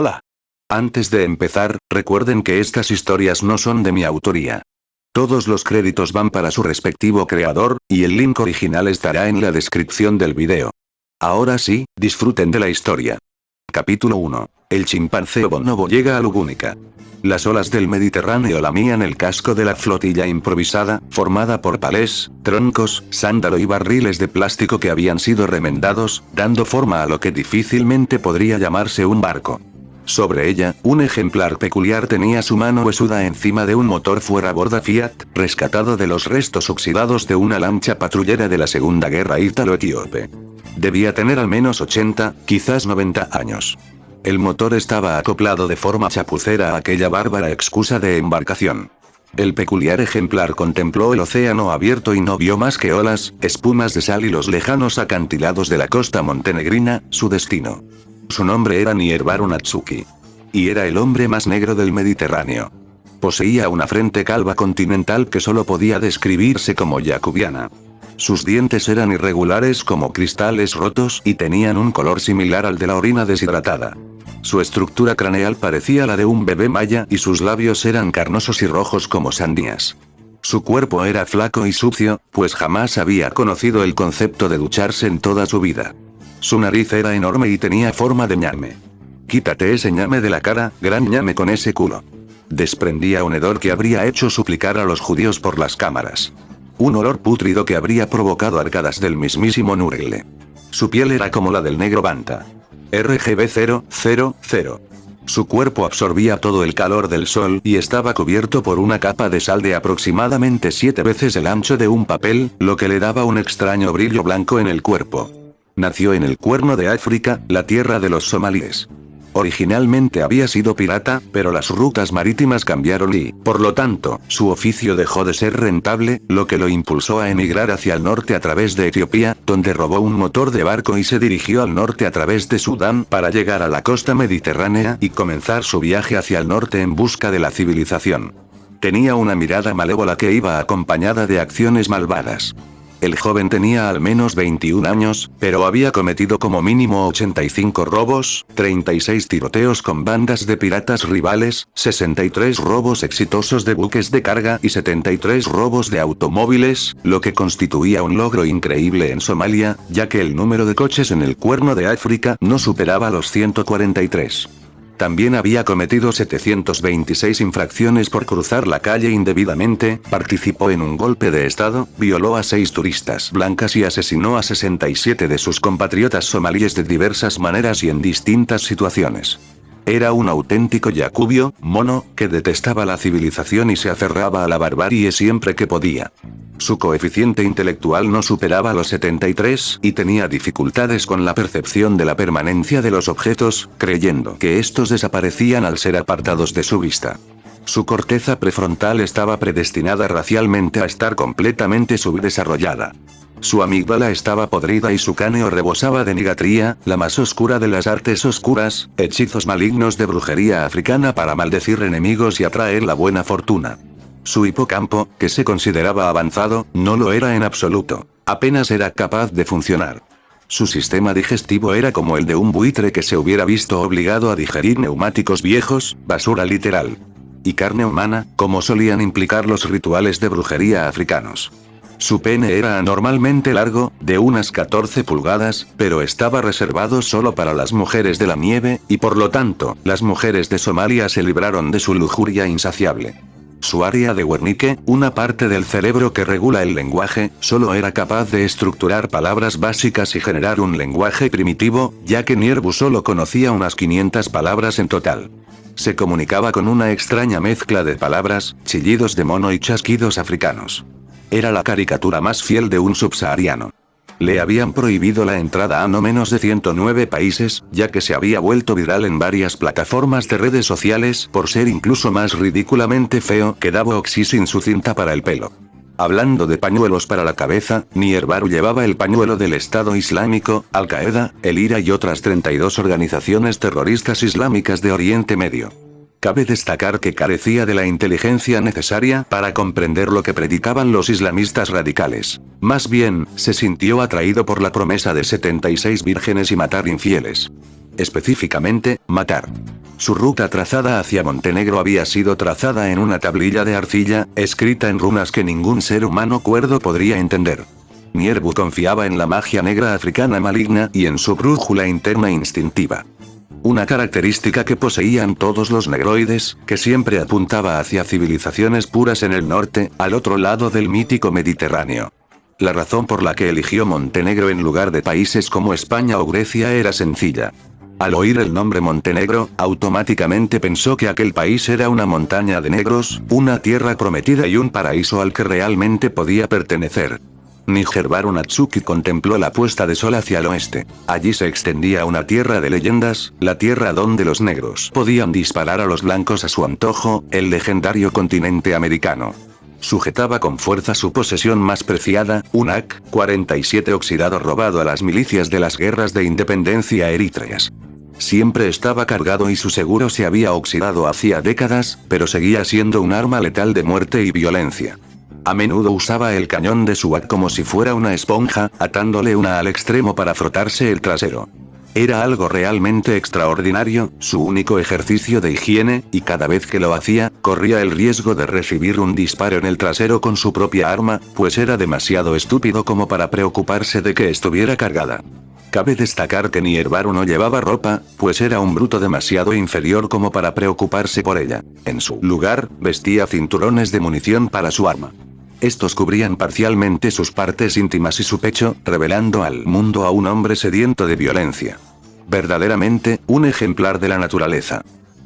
Hola. Antes de empezar, recuerden que estas historias no son de mi autoría. Todos los créditos van para su respectivo creador, y el link original estará en la descripción del video. Ahora sí, disfruten de la historia. Capítulo 1. El chimpancé bonobo llega a Lugúnica. Las olas del Mediterráneo lamían el casco de la flotilla improvisada, formada por palés, troncos, sándalo y barriles de plástico que habían sido remendados, dando forma a lo que difícilmente podría llamarse un barco. Sobre ella, un ejemplar peculiar tenía su mano huesuda encima de un motor fuera-borda Fiat, rescatado de los restos oxidados de una lancha patrullera de la Segunda Guerra Ítalo-Etíope. Debía tener al menos 80, quizás 90 años. El motor estaba acoplado de forma chapucera a aquella bárbara excusa de embarcación. El peculiar ejemplar contempló el océano abierto y no vio más que olas, espumas de sal y los lejanos acantilados de la costa montenegrina, su destino. Su nombre era Nierbaru Natsuki. Y era el hombre más negro del Mediterráneo. Poseía una frente calva continental que solo podía describirse como jacobiana. Sus dientes eran irregulares como cristales rotos y tenían un color similar al de la orina deshidratada. Su estructura craneal parecía la de un bebé maya y sus labios eran carnosos y rojos como sandías. Su cuerpo era flaco y sucio, pues jamás había conocido el concepto de ducharse en toda su vida. Su nariz era enorme y tenía forma de ñame. Quítate ese ñame de la cara, gran ñame con ese culo. Desprendía un hedor que habría hecho suplicar a los judíos por las cámaras. Un olor pútrido que habría provocado arcadas del mismísimo Nurgle. Su piel era como la del negro Banta. RGB 000. Su cuerpo absorbía todo el calor del sol y estaba cubierto por una capa de sal de aproximadamente 7 veces el ancho de un papel, lo que le daba un extraño brillo blanco en el cuerpo. Nació en el Cuerno de África, la tierra de los somalíes. Originalmente había sido pirata, pero las rutas marítimas cambiaron y, por lo tanto, su oficio dejó de ser rentable, lo que lo impulsó a emigrar hacia el norte a través de Etiopía, donde robó un motor de barco y se dirigió al norte a través de Sudán para llegar a la costa mediterránea y comenzar su viaje hacia el norte en busca de la civilización. Tenía una mirada malévola que iba acompañada de acciones malvadas. El joven tenía al menos 21 años, pero había cometido como mínimo 85 robos, 36 tiroteos con bandas de piratas rivales, 63 robos exitosos de buques de carga y 73 robos de automóviles, lo que constituía un logro increíble en Somalia, ya que el número de coches en el Cuerno de África no superaba los 143. También había cometido 726 infracciones por cruzar la calle indebidamente, participó en un golpe de estado, violó a 6 turistas blancas y asesinó a 67 de sus compatriotas somalíes de diversas maneras y en distintas situaciones. Era un auténtico yacubio, mono, que detestaba la civilización y se aferraba a la barbarie siempre que podía. Su coeficiente intelectual no superaba los 73 y tenía dificultades con la percepción de la permanencia de los objetos, creyendo que estos desaparecían al ser apartados de su vista. Su corteza prefrontal estaba predestinada racialmente a estar completamente subdesarrollada. Su amígdala estaba podrida y su cráneo rebosaba de nigatría, la más oscura de las artes oscuras, hechizos malignos de brujería africana para maldecir enemigos y atraer la buena fortuna. Su hipocampo, que se consideraba avanzado, no lo era en absoluto. Apenas era capaz de funcionar. Su sistema digestivo era como el de un buitre que se hubiera visto obligado a digerir neumáticos viejos, basura literal. Y carne humana, como solían implicar los rituales de brujería africanos. Su pene era anormalmente largo, de unas 14 pulgadas, pero estaba reservado solo para las mujeres de la nieve, y por lo tanto, las mujeres de Somalia se libraron de su lujuria insaciable. Su área de Wernicke, una parte del cerebro que regula el lenguaje, solo era capaz de estructurar palabras básicas y generar un lenguaje primitivo, ya que Nierbu solo conocía unas 500 palabras en total. Se comunicaba con una extraña mezcla de palabras, chillidos de mono y chasquidos africanos. Era la caricatura más fiel de un subsahariano. Le habían prohibido la entrada a no menos de 109 países, ya que se había vuelto viral en varias plataformas de redes sociales por ser incluso más ridículamente feo que Davoxy sin su cinta para el pelo. Hablando de pañuelos para la cabeza, Nierbaru llevaba el pañuelo del Estado Islámico, Al-Qaeda, el IRA y otras 32 organizaciones terroristas islámicas de Oriente Medio. Cabe destacar que carecía de la inteligencia necesaria para comprender lo que predicaban los islamistas radicales. Más bien, se sintió atraído por la promesa de 76 vírgenes y matar infieles. Específicamente, matar. Su ruta trazada hacia Montenegro había sido trazada en una tablilla de arcilla, escrita en runas que ningún ser humano cuerdo podría entender. Nierbu confiaba en la magia negra africana maligna y en su brújula interna instintiva. Una característica que poseían todos los negroides, que siempre apuntaba hacia civilizaciones puras en el norte, al otro lado del mítico Mediterráneo. La razón por la que eligió Montenegro en lugar de países como España o Grecia era sencilla. Al oír el nombre Montenegro, automáticamente pensó que aquel país era una montaña de negros, una tierra prometida y un paraíso al que realmente podía pertenecer. Nijerbaru Natsuki contempló la puesta de sol hacia el oeste. Allí se extendía una tierra de leyendas, la tierra donde los negros podían disparar a los blancos a su antojo, el legendario continente americano. Sujetaba con fuerza su posesión más preciada, un AK-47 oxidado robado a las milicias de las guerras de independencia eritreas. Siempre estaba cargado y su seguro se había oxidado hacía décadas, pero seguía siendo un arma letal de muerte y violencia. A menudo usaba el cañón de su AK como si fuera una esponja, atándole una al extremo para frotarse el trasero. Era algo realmente extraordinario, su único ejercicio de higiene, y cada vez que lo hacía, corría el riesgo de recibir un disparo en el trasero con su propia arma, pues era demasiado estúpido como para preocuparse de que estuviera cargada. Cabe destacar que Nijerbaru no llevaba ropa, pues era un bruto demasiado inferior como para preocuparse por ella. En su lugar, vestía cinturones de munición para su arma. Estos cubrían parcialmente sus partes íntimas y su pecho, revelando al mundo a un hombre sediento de violencia. Verdaderamente, un ejemplar de la naturaleza.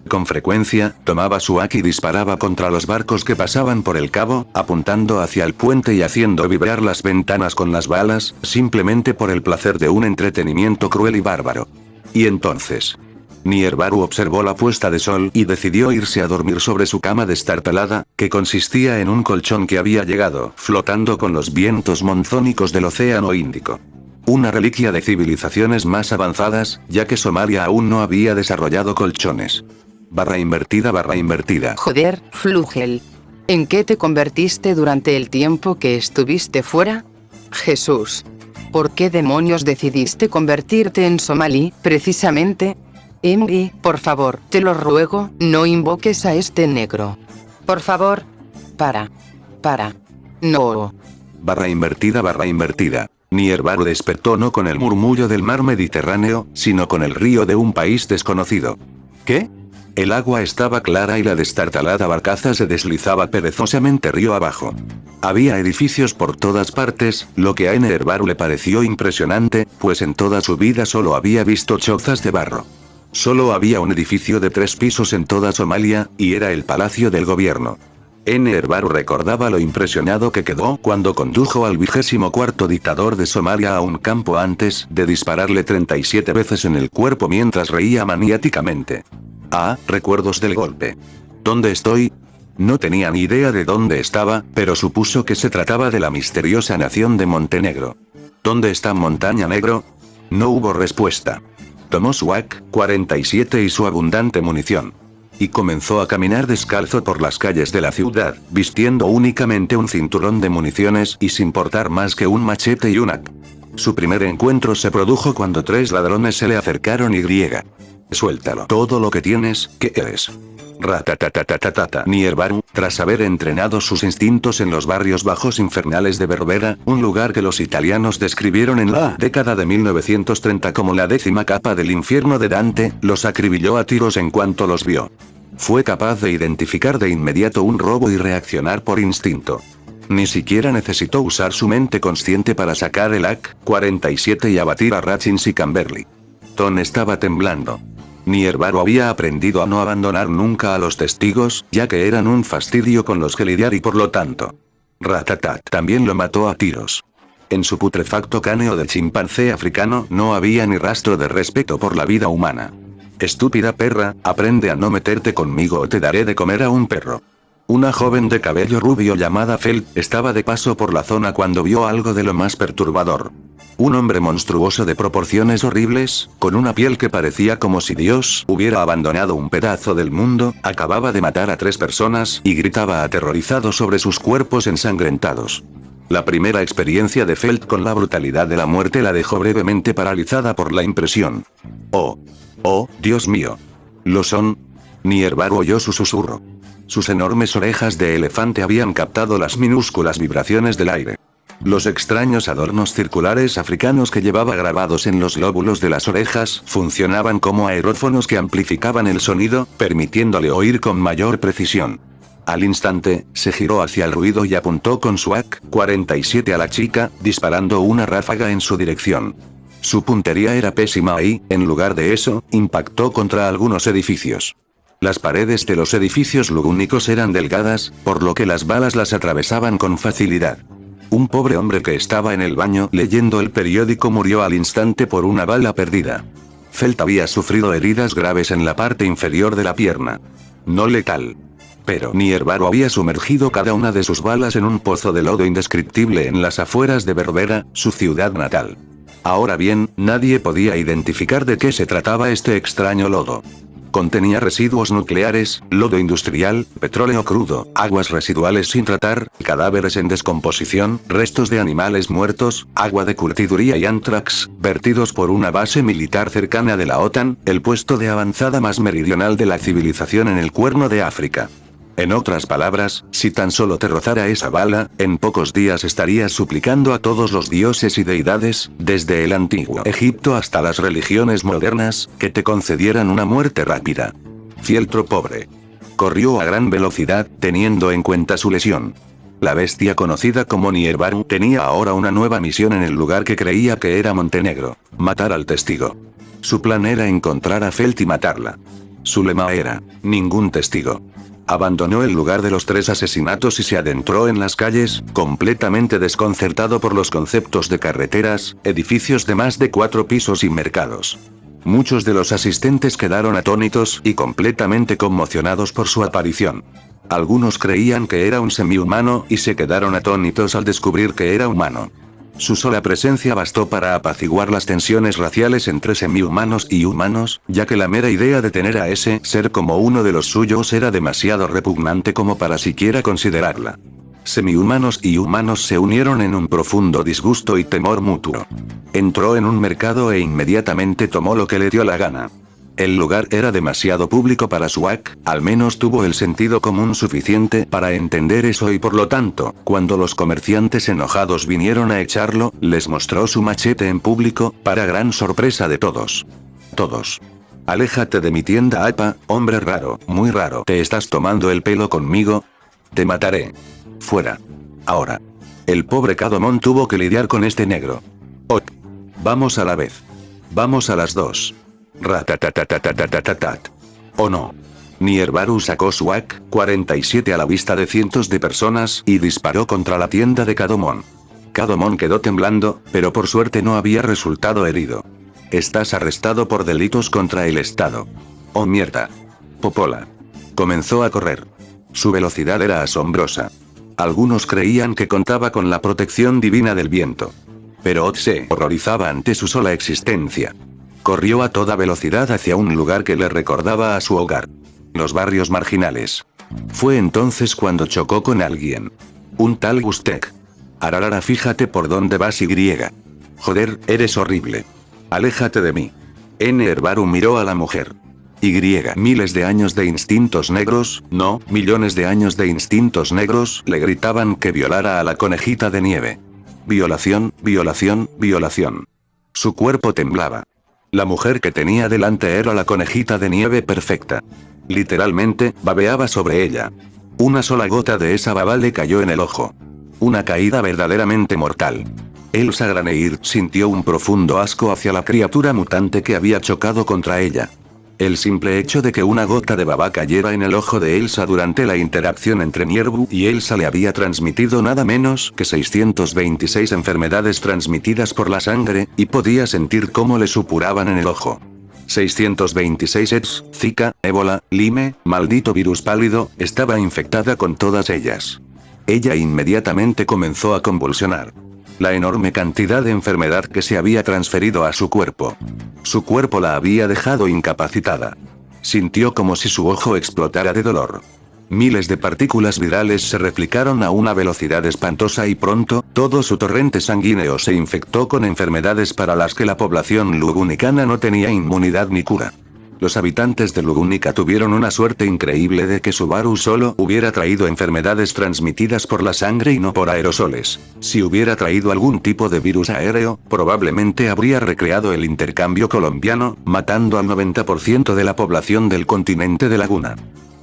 Con frecuencia, tomaba su AK y disparaba contra los barcos que pasaban por el cabo, apuntando hacia el puente y haciendo vibrar las ventanas con las balas, simplemente por el placer de un entretenimiento cruel y bárbaro. Y entonces, Nijerbaru observó la puesta de sol y decidió irse a dormir sobre su cama destartalada, que consistía en un colchón que había llegado flotando con los vientos monzónicos del Océano Índico. Una reliquia de civilizaciones más avanzadas, ya que Somalia aún no había desarrollado colchones. Barra invertida. Joder, Flugel. ¿En qué te convertiste durante el tiempo que estuviste fuera? Jesús. ¿Por qué demonios decidiste convertirte en somalí, precisamente? Emily, por favor, te lo ruego, no invoques a este negro. Por favor. Para. No. Barra invertida. Nijerbaru despertó no con el murmullo del mar Mediterráneo, sino con el río de un país desconocido. ¿Qué? El agua estaba clara y la destartalada barcaza se deslizaba perezosamente río abajo. Había edificios por todas partes, lo que a Nijerbaru le pareció impresionante, pues en toda su vida solo había visto chozas de barro. Solo había un edificio de 3 pisos en toda Somalia, y era el Palacio del Gobierno. Nijerbaru recordaba lo impresionado que quedó cuando condujo al 24º dictador de Somalia a un campo antes de dispararle 37 veces en el cuerpo mientras reía maniáticamente. Recuerdos del golpe. ¿Dónde estoy? No tenía ni idea de dónde estaba, pero supuso que se trataba de la misteriosa nación de Montenegro. ¿Dónde está Montaña Negro? No hubo respuesta. Tomó su AK-47 y su abundante munición. Y comenzó a caminar descalzo por las calles de la ciudad, vistiendo únicamente un cinturón de municiones y sin portar más que un machete y un AK. Su primer encuentro se produjo cuando 3 ladrones se le acercaron y griega. Suéltalo. Todo lo que tienes, ¿qué eres? Ratatatatata. Nijerbaru, tras haber entrenado sus instintos en los barrios bajos infernales de Berbera, un lugar que los italianos describieron en la década de 1930 como la 10ª capa del infierno de Dante, los acribilló a tiros en cuanto los vio. Fue capaz de identificar de inmediato un robo y reaccionar por instinto. Ni siquiera necesitó usar su mente consciente para sacar el AK-47 y abatir a Ratchins y Camberley. Tom estaba temblando. Nijerbaru había aprendido a no abandonar nunca a los testigos, ya que eran un fastidio con los que lidiar y por lo tanto. Ratatat también lo mató a tiros. En su putrefacto cráneo de chimpancé africano no había ni rastro de respeto por la vida humana. Estúpida perra, aprende a no meterte conmigo o te daré de comer a un perro. Una joven de cabello rubio llamada Fel estaba de paso por la zona cuando vio algo de lo más perturbador. Un hombre monstruoso de proporciones horribles, con una piel que parecía como si Dios hubiera abandonado un pedazo del mundo, acababa de matar a 3 personas y gritaba aterrorizado sobre sus cuerpos ensangrentados. La primera experiencia de Felt con la brutalidad de la muerte la dejó brevemente paralizada por la impresión. Oh, Dios mío. ¿Lo son? Nierbaru oyó su susurro. Sus enormes orejas de elefante habían captado las minúsculas vibraciones del aire. Los extraños adornos circulares africanos que llevaba grabados en los lóbulos de las orejas funcionaban como aerófonos que amplificaban el sonido, permitiéndole oír con mayor precisión. Al instante, se giró hacia el ruido y apuntó con su AK-47 a la chica, disparando una ráfaga en su dirección. Su puntería era pésima y, en lugar de eso, impactó contra algunos edificios. Las paredes de los edificios lugúnicos eran delgadas, por lo que las balas las atravesaban con facilidad. Un pobre hombre que estaba en el baño leyendo el periódico murió al instante por una bala perdida. Felt había sufrido heridas graves en la parte inferior de la pierna. No letal. Pero Nierbaru había sumergido cada una de sus balas en un pozo de lodo indescriptible en las afueras de Berbera, su ciudad natal. Ahora bien, nadie podía identificar de qué se trataba este extraño lodo. Contenía residuos nucleares, lodo industrial, petróleo crudo, aguas residuales sin tratar, cadáveres en descomposición, restos de animales muertos, agua de curtiduría y anthrax, vertidos por una base militar cercana de la OTAN, el puesto de avanzada más meridional de la civilización en el Cuerno de África. En otras palabras, si tan solo te rozara esa bala, en pocos días estarías suplicando a todos los dioses y deidades, desde el antiguo Egipto hasta las religiones modernas, que te concedieran una muerte rápida. Fieltro pobre. Corrió a gran velocidad, teniendo en cuenta su lesión. La bestia conocida como Nierbaru tenía ahora una nueva misión en el lugar que creía que era Montenegro: matar al testigo. Su plan era encontrar a Felt y matarla. Su lema era: ningún testigo. Abandonó el lugar de los 3 asesinatos y se adentró en las calles, completamente desconcertado por los conceptos de carreteras, edificios de más de 4 pisos y mercados. Muchos de los asistentes quedaron atónitos y completamente conmocionados por su aparición. Algunos creían que era un semihumano y se quedaron atónitos al descubrir que era humano. Su sola presencia bastó para apaciguar las tensiones raciales entre semihumanos y humanos, ya que la mera idea de tener a ese ser como uno de los suyos era demasiado repugnante como para siquiera considerarla. Semihumanos y humanos se unieron en un profundo disgusto y temor mutuo. Entró en un mercado e inmediatamente tomó lo que le dio la gana. El lugar era demasiado público para su AK, al menos tuvo el sentido común suficiente para entender eso y por lo tanto, cuando los comerciantes enojados vinieron a echarlo, les mostró su machete en público, para gran sorpresa de todos. Todos. Aléjate de mi tienda, apa, hombre raro, muy raro. ¿Te estás tomando el pelo conmigo? Te mataré. Fuera. Ahora. El pobre Cadomon tuvo que lidiar con este negro. Ok. Vamos a la vez. Vamos a las 2. Ratatatatatatatatatat. ¿O no? Nierbaru sacó su AK-47 a la vista de cientos de personas y disparó contra la tienda de Cadomon. Cadomon quedó temblando, pero por suerte no había resultado herido. Estás arrestado por delitos contra el Estado. Oh mierda. Popola. Comenzó a correr. Su velocidad era asombrosa. Algunos creían que contaba con la protección divina del viento. Pero Ott se horrorizaba ante su sola existencia. Corrió a toda velocidad hacia un lugar que le recordaba a su hogar. Los barrios marginales. Fue entonces cuando chocó con alguien. Un tal Gustek. Ararara, fíjate por dónde vas, Y. Joder, eres horrible. Aléjate de mí. Nierbaru miró a la mujer. Y. Miles de años de instintos negros, no, millones de años de instintos negros, le gritaban que violara a la conejita de nieve. Violación, violación, violación. Su cuerpo temblaba. La mujer que tenía delante era la conejita de nieve perfecta. Literalmente, babeaba sobre ella. Una sola gota de esa baba le cayó en el ojo. Una caída verdaderamente mortal. Elsa Graneir sintió un profundo asco hacia la criatura mutante que había chocado contra ella. El simple hecho de que una gota de baba cayera en el ojo de Elsa durante la interacción entre Nierbaru y Elsa le había transmitido nada menos que 626 enfermedades transmitidas por la sangre, y podía sentir cómo le supuraban en el ojo. 626 AIDS, Zika, ébola, Lyme, maldito virus pálido, estaba infectada con todas ellas. Ella inmediatamente comenzó a convulsionar. La enorme cantidad de enfermedad que se había transferido a su cuerpo. Su cuerpo la había dejado incapacitada. Sintió como si su ojo explotara de dolor. Miles de partículas virales se replicaron a una velocidad espantosa y pronto, todo su torrente sanguíneo se infectó con enfermedades para las que la población lugunicana no tenía inmunidad ni cura. Los habitantes de Lugúnica tuvieron una suerte increíble de que Subaru solo hubiera traído enfermedades transmitidas por la sangre y no por aerosoles. Si hubiera traído algún tipo de virus aéreo, probablemente habría recreado el intercambio colombiano, matando al 90% de la población del continente de Laguna.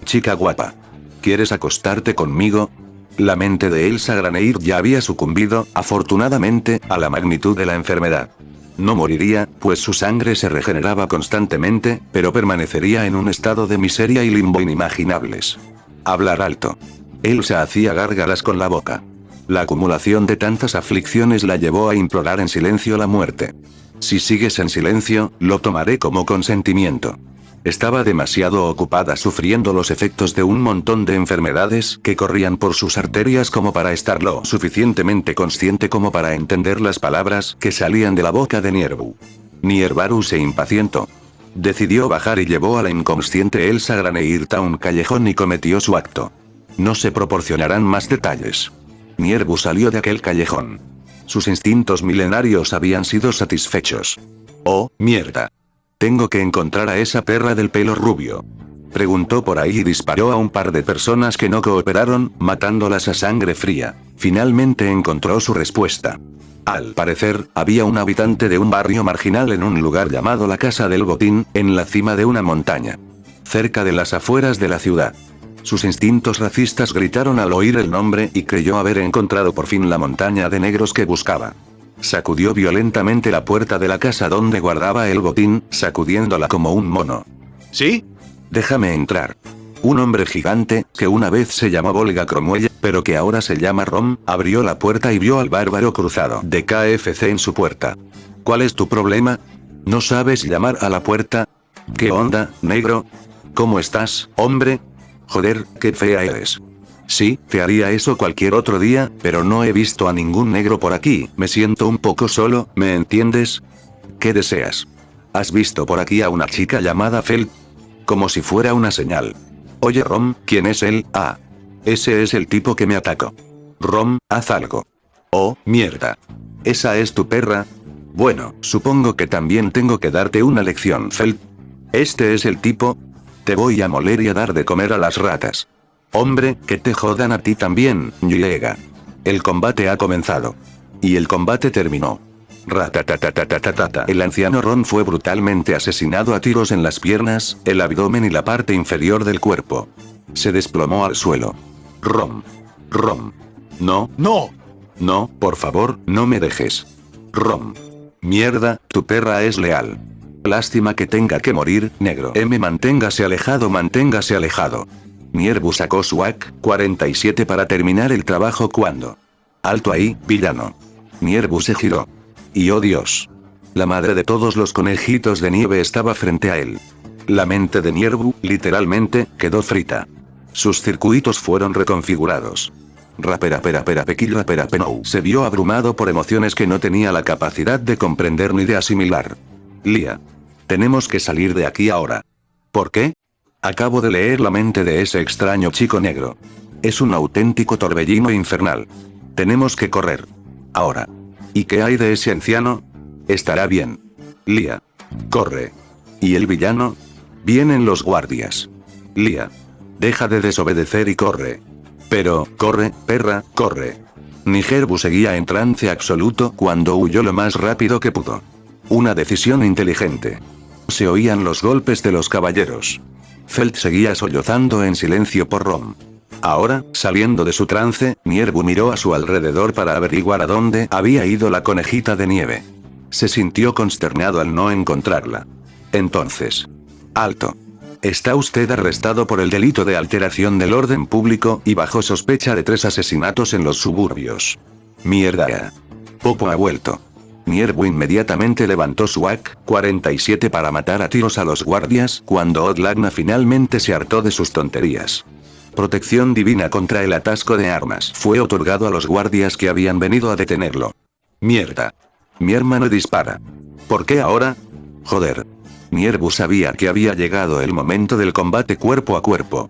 Chica guapa. ¿Quieres acostarte conmigo? La mente de Elsa Graneir ya había sucumbido, afortunadamente, a la magnitud de la enfermedad. No moriría, pues su sangre se regeneraba constantemente, pero permanecería en un estado de miseria y limbo inimaginables. Hablar alto. Elsa hacía gárgaras con la boca. La acumulación de tantas aflicciones la llevó a implorar en silencio la muerte. Si sigues en silencio, lo tomaré como consentimiento. Estaba demasiado ocupada sufriendo los efectos de un montón de enfermedades que corrían por sus arterias como para estar lo suficientemente consciente como para entender las palabras que salían de la boca de Nierbu. Nierbaru se impacientó. Decidió bajar y llevó a la inconsciente Elsa Graneirta a un callejón y cometió su acto. No se proporcionarán más detalles. Nierbu salió de aquel callejón. Sus instintos milenarios habían sido satisfechos. ¡Oh, mierda! Tengo que encontrar a esa perra del pelo rubio. Preguntó por ahí y disparó a un par de personas que no cooperaron, matándolas a sangre fría. Finalmente encontró su respuesta. Al parecer, había un habitante de un barrio marginal en un lugar llamado la Casa del Botín, en la cima de una montaña. Cerca de las afueras de la ciudad. Sus instintos racistas gritaron al oír el nombre y creyó haber encontrado por fin la montaña de negros que buscaba. Sacudió violentamente la puerta de la casa donde guardaba el botín, sacudiéndola como un mono. ¿Sí? Déjame entrar. Un hombre gigante, que una vez se llamó Volga Cromwell, pero que ahora se llama Rom, abrió la puerta y vio al bárbaro cruzado de KFC en su puerta. ¿Cuál es tu problema? ¿No sabes llamar a la puerta? ¿Qué onda, negro? ¿Cómo estás, hombre? Joder, qué fea eres. Sí, te haría eso cualquier otro día, pero no he visto a ningún negro por aquí, me siento un poco solo, ¿me entiendes? ¿Qué deseas? ¿Has visto por aquí a una chica llamada Fel? Como si fuera una señal. Oye Rom, ¿quién es él? Ah. Ese es el tipo que me atacó. Rom, haz algo. Oh, mierda. ¿Esa es tu perra? Bueno, supongo que también tengo que darte una lección, Fel. Este es el tipo. Te voy a moler y a dar de comer a las ratas. Hombre, que te jodan a ti también, llega. El combate ha comenzado. Y el combate terminó. Ratatatatatatatata. El anciano Ron fue brutalmente asesinado a tiros en las piernas, el abdomen y la parte inferior del cuerpo. Se desplomó al suelo. Rom. No. No. No, por favor, no me dejes. Rom. Mierda, tu perra es leal. Lástima que tenga que morir, negro. Manténgase alejado, manténgase alejado. Nierbu sacó su AK-47 para terminar el trabajo cuando... Alto ahí, villano. Nierbu se giró. Y oh Dios. La madre de todos los conejitos de nieve estaba frente a él. La mente de Nierbu, literalmente, quedó frita. Sus circuitos fueron reconfigurados. Se vio abrumado por emociones que no tenía la capacidad de comprender ni de asimilar. Lia. Tenemos que salir de aquí ahora. ¿Por qué? Acabo de leer la mente de ese extraño chico negro. Es un auténtico torbellino infernal. Tenemos que correr. Ahora. ¿Y qué hay de ese anciano? Estará bien. Lia. Corre. ¿Y el villano? Vienen los guardias. Lia. Deja de desobedecer y corre. Pero, corre, perra, corre. Nierbu seguía en trance absoluto cuando huyó lo más rápido que pudo. Una decisión inteligente. Se oían los golpes de los caballeros. Felt seguía sollozando en silencio por Rom. Ahora, saliendo de su trance, Nierbu miró a su alrededor para averiguar a dónde había ido la conejita de nieve. Se sintió consternado al no encontrarla. Entonces. Alto. Está usted arrestado por el delito de alteración del orden público y bajo sospecha de 3 asesinatos en los suburbios. Mierda. Popo ha vuelto. Nierbu inmediatamente levantó su AK-47 para matar a tiros a los guardias cuando Odlagna finalmente se hartó de sus tonterías. Protección divina contra el atasco de armas fue otorgado a los guardias que habían venido a detenerlo. Mierda. Mi hermano dispara. ¿Por qué ahora? Joder. Nierbu sabía que había llegado el momento del combate cuerpo a cuerpo.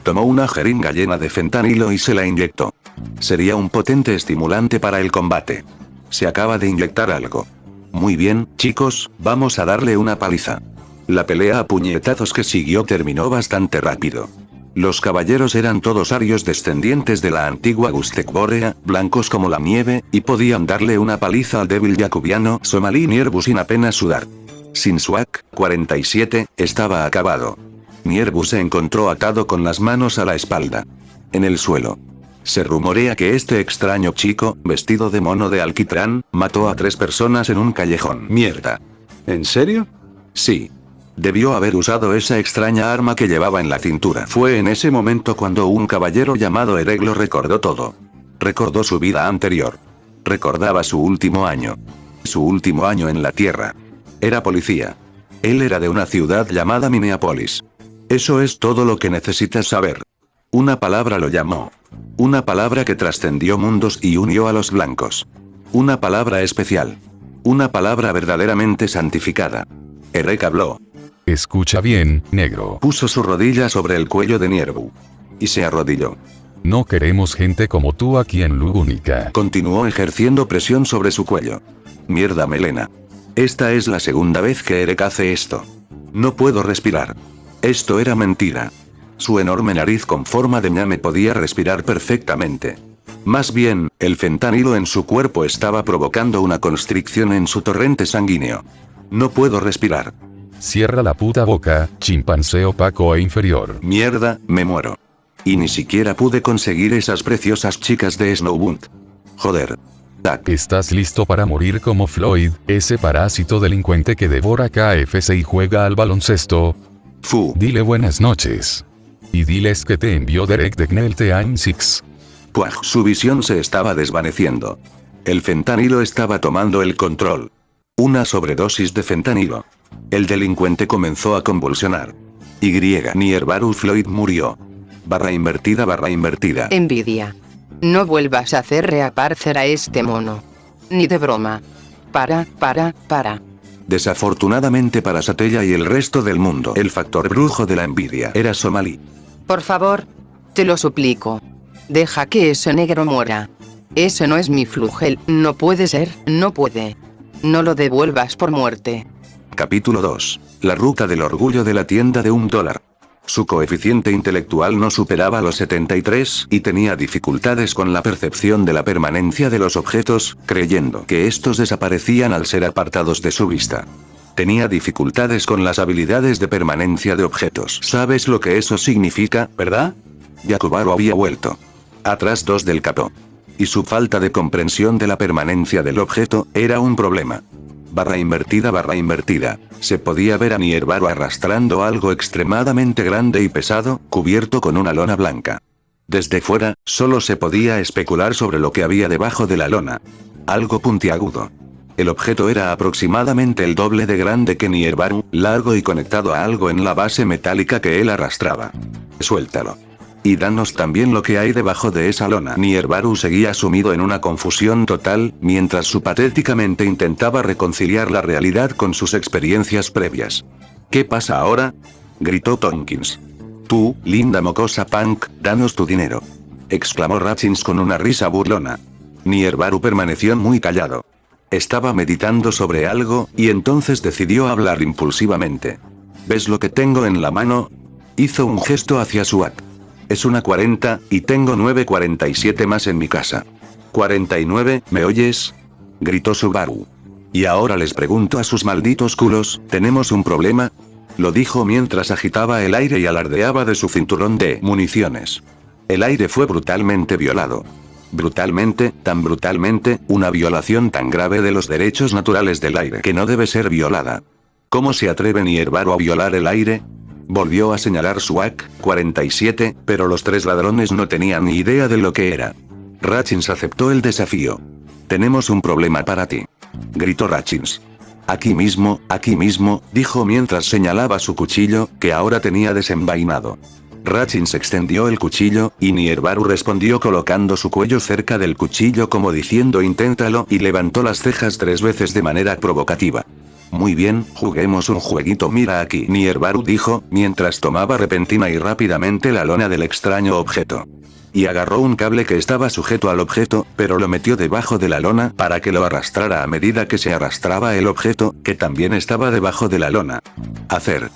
Tomó una jeringa llena de fentanilo y se la inyectó. Sería un potente estimulante para el combate. Se acaba de inyectar algo. Muy bien, chicos, vamos a darle una paliza. La pelea a puñetazos que siguió terminó bastante rápido. Los caballeros eran todos arios descendientes de la antigua Gustekborea, blancos como la nieve, y podían darle una paliza al débil yacubiano somalí Nierbu sin apenas sudar. Sin Suak, 47, estaba acabado. Nierbu se encontró atado con las manos a la espalda. En el suelo. Se rumorea que este extraño chico, vestido de mono de alquitrán, mató a 3 personas en un callejón. Mierda. ¿En serio? Sí. Debió haber usado esa extraña arma que llevaba en la cintura. Fue en ese momento cuando un caballero llamado Ereglo recordó todo. Recordó su vida anterior. Recordaba su último año. Su último año en la Tierra. Era policía. Él era de una ciudad llamada Minneapolis. Eso es todo lo que necesitas saber. Una palabra lo llamó. Una palabra que trascendió mundos y unió a los blancos. Una palabra especial. Una palabra verdaderamente santificada. Erek habló. Escucha bien, negro. Puso su rodilla sobre el cuello de Nierbu. Y se arrodilló. No queremos gente como tú aquí en Lugúnica. Continuó ejerciendo presión sobre su cuello. Mierda melena. Esta es la segunda vez que Erek hace esto. No puedo respirar. Esto era mentira. Su enorme nariz con forma de ñame podía respirar perfectamente. Más bien, el fentanilo en su cuerpo estaba provocando una constricción en su torrente sanguíneo. No puedo respirar. Cierra la puta boca, chimpancé opaco e inferior. Mierda, me muero. Y ni siquiera pude conseguir esas preciosas chicas de Snowbound. Joder. Tac. ¿Estás listo para morir como Floyd, ese parásito delincuente que devora KFC y juega al baloncesto? Fu. Dile buenas noches. Y diles que te envió Derek de Knelteheim 6. Puaj, su visión se estaba desvaneciendo. El fentanilo estaba tomando el control. Una sobredosis de fentanilo. El delincuente comenzó a convulsionar. Nierbaru Floyd murió. Barra invertida. Envidia. No vuelvas a hacer reaparecer a este mono. Ni de broma. Para. Desafortunadamente para Satella y el resto del mundo, el factor brujo de la envidia era somalí. Por favor. Te lo suplico. Deja que ese negro muera. Ese no es mi flugel. No puede ser, no puede. No lo devuelvas por muerte. Capítulo 2. La ruta del orgullo de la tienda de $1. Su coeficiente intelectual no superaba los 73 y tenía dificultades con la percepción de la permanencia de los objetos, creyendo que estos desaparecían al ser apartados de su vista. Tenía dificultades con las habilidades de permanencia de objetos. ¿Sabes lo que eso significa, verdad? Yakubaru había vuelto. Atrás 2 del capó. Y su falta de comprensión de la permanencia del objeto era un problema. Barra invertida. Se podía ver a Nierbaru arrastrando algo extremadamente grande y pesado, cubierto con una lona blanca. Desde fuera, solo se podía especular sobre lo que había debajo de la lona. Algo puntiagudo. El objeto era aproximadamente el doble de grande que Nierbaru, largo y conectado a algo en la base metálica que él arrastraba. Suéltalo. Y danos también lo que hay debajo de esa lona. Nierbaru seguía sumido en una confusión total, mientras su patéticamente intentaba reconciliar la realidad con sus experiencias previas. ¿Qué pasa ahora? Gritó Tompkins. Tú, linda mocosa punk, danos tu dinero. Exclamó Ratchins con una risa burlona. Nierbaru permaneció muy callado. Estaba meditando sobre algo, y entonces decidió hablar impulsivamente. ¿Ves lo que tengo en la mano? Hizo un gesto hacia Suak. Es una 40, y tengo 947 más en mi casa. 49, ¿me oyes? Gritó Subaru. Y ahora les pregunto a sus malditos culos, ¿tenemos un problema? Lo dijo mientras agitaba el aire y alardeaba de su cinturón de municiones. El aire fue brutalmente violado. Brutalmente, tan brutalmente, una violación tan grave de los derechos naturales del aire que no debe ser violada. ¿Cómo se atreve Nierbaru a violar el aire? Volvió a señalar Suak, 47, pero los 3 ladrones no tenían ni idea de lo que era. Ratchins aceptó el desafío. Tenemos un problema para ti. Gritó Ratchins. Aquí mismo, dijo mientras señalaba su cuchillo, que ahora tenía desenvainado. Ratchins extendió el cuchillo, y Nierbaru respondió colocando su cuello cerca del cuchillo como diciendo inténtalo, y levantó las cejas 3 veces de manera provocativa. Muy bien, juguemos un jueguito, mira aquí, Nierbaru dijo, mientras tomaba repentina y rápidamente la lona del extraño objeto. y agarró un cable que estaba sujeto al objeto, pero lo metió debajo de la lona para que lo arrastrara a medida que se arrastraba el objeto, que también estaba debajo de la lona. Hacer.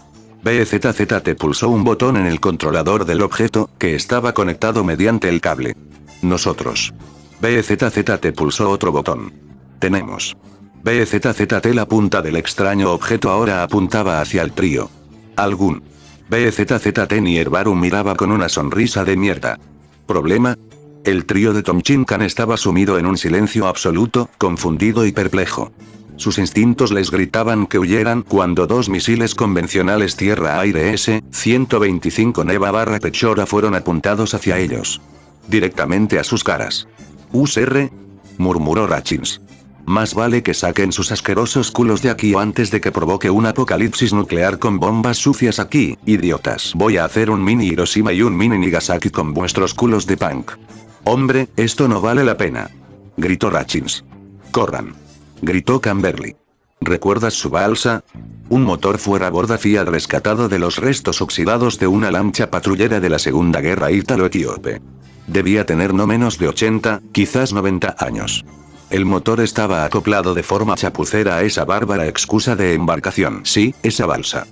BZZT pulsó un botón en el controlador del objeto, que estaba conectado mediante el cable. Nosotros. BZZT pulsó otro botón. Tenemos. BZZT la punta del extraño objeto ahora apuntaba hacia el trío. Algún. BZZT Nierbaru miraba con una sonrisa de mierda. ¿Problema? El trío de Tomchinkan estaba sumido en un silencio absoluto, confundido y perplejo. Sus instintos les gritaban que huyeran cuando dos misiles convencionales tierra-aire S-125 Neva/Pechora fueron apuntados hacia ellos. Directamente a sus caras. «USR», murmuró Rachins. Más vale que saquen sus asquerosos culos de aquí o antes de que provoque un apocalipsis nuclear con bombas sucias aquí, idiotas. Voy a hacer un mini Hiroshima y un mini Nagasaki con vuestros culos de punk. Hombre, esto no vale la pena. Gritó Rachins. Corran. Gritó Camberley. ¿Recuerdas su balsa? Un motor fuera borda Fiat rescatado de los restos oxidados de una lancha patrullera de la Segunda Guerra Ítalo-Etíope. Debía tener no menos de 80, quizás 90 años. El motor estaba acoplado de forma chapucera a esa bárbara excusa de embarcación. Sí, esa balsa.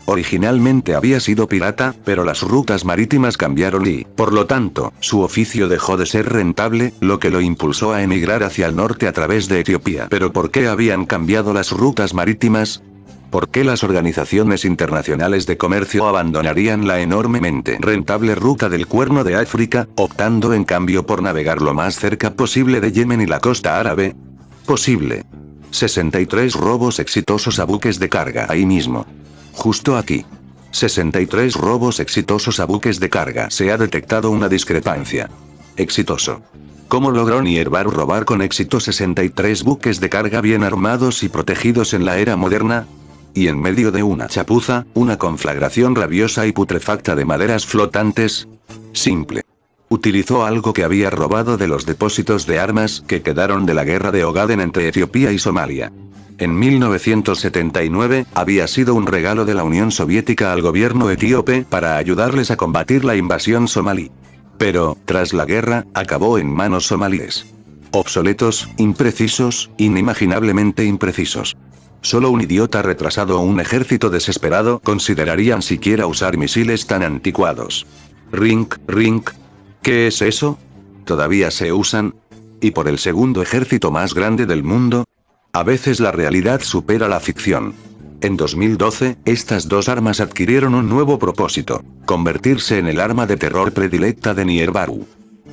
Originalmente había sido pirata, pero las rutas marítimas cambiaron y, por lo tanto, su oficio dejó de ser rentable, lo que lo impulsó a emigrar hacia el norte a través de Etiopía. ¿Pero por qué habían cambiado las rutas marítimas? ¿Por qué las organizaciones internacionales de comercio abandonarían la enormemente rentable ruta del Cuerno de África, optando en cambio por navegar lo más cerca posible de Yemen y la costa árabe? Posible. 63 robos exitosos a buques de carga ahí mismo. Justo aquí. 63 robos exitosos a buques de carga. Se ha detectado una discrepancia. Exitoso. ¿Cómo logró Nierbaru robar con éxito 63 buques de carga bien armados y protegidos en la era moderna? Y en medio de una chapuza, una conflagración rabiosa y putrefacta de maderas flotantes. Simple. Utilizó algo que había robado de los depósitos de armas que quedaron de la guerra de Ogaden entre Etiopía y Somalia. En 1979, había sido un regalo de la Unión Soviética al gobierno etíope para ayudarles a combatir la invasión somalí. Pero, tras la guerra, acabó en manos somalíes. Obsoletos, imprecisos, inimaginablemente imprecisos. Solo un idiota retrasado o un ejército desesperado considerarían siquiera usar misiles tan anticuados. Rink. ¿Qué es eso? ¿Todavía se usan? ¿Y por el segundo ejército más grande del mundo? A veces la realidad supera la ficción. En 2012, estas dos armas adquirieron un nuevo propósito: convertirse en el arma de terror predilecta de Nierbaru.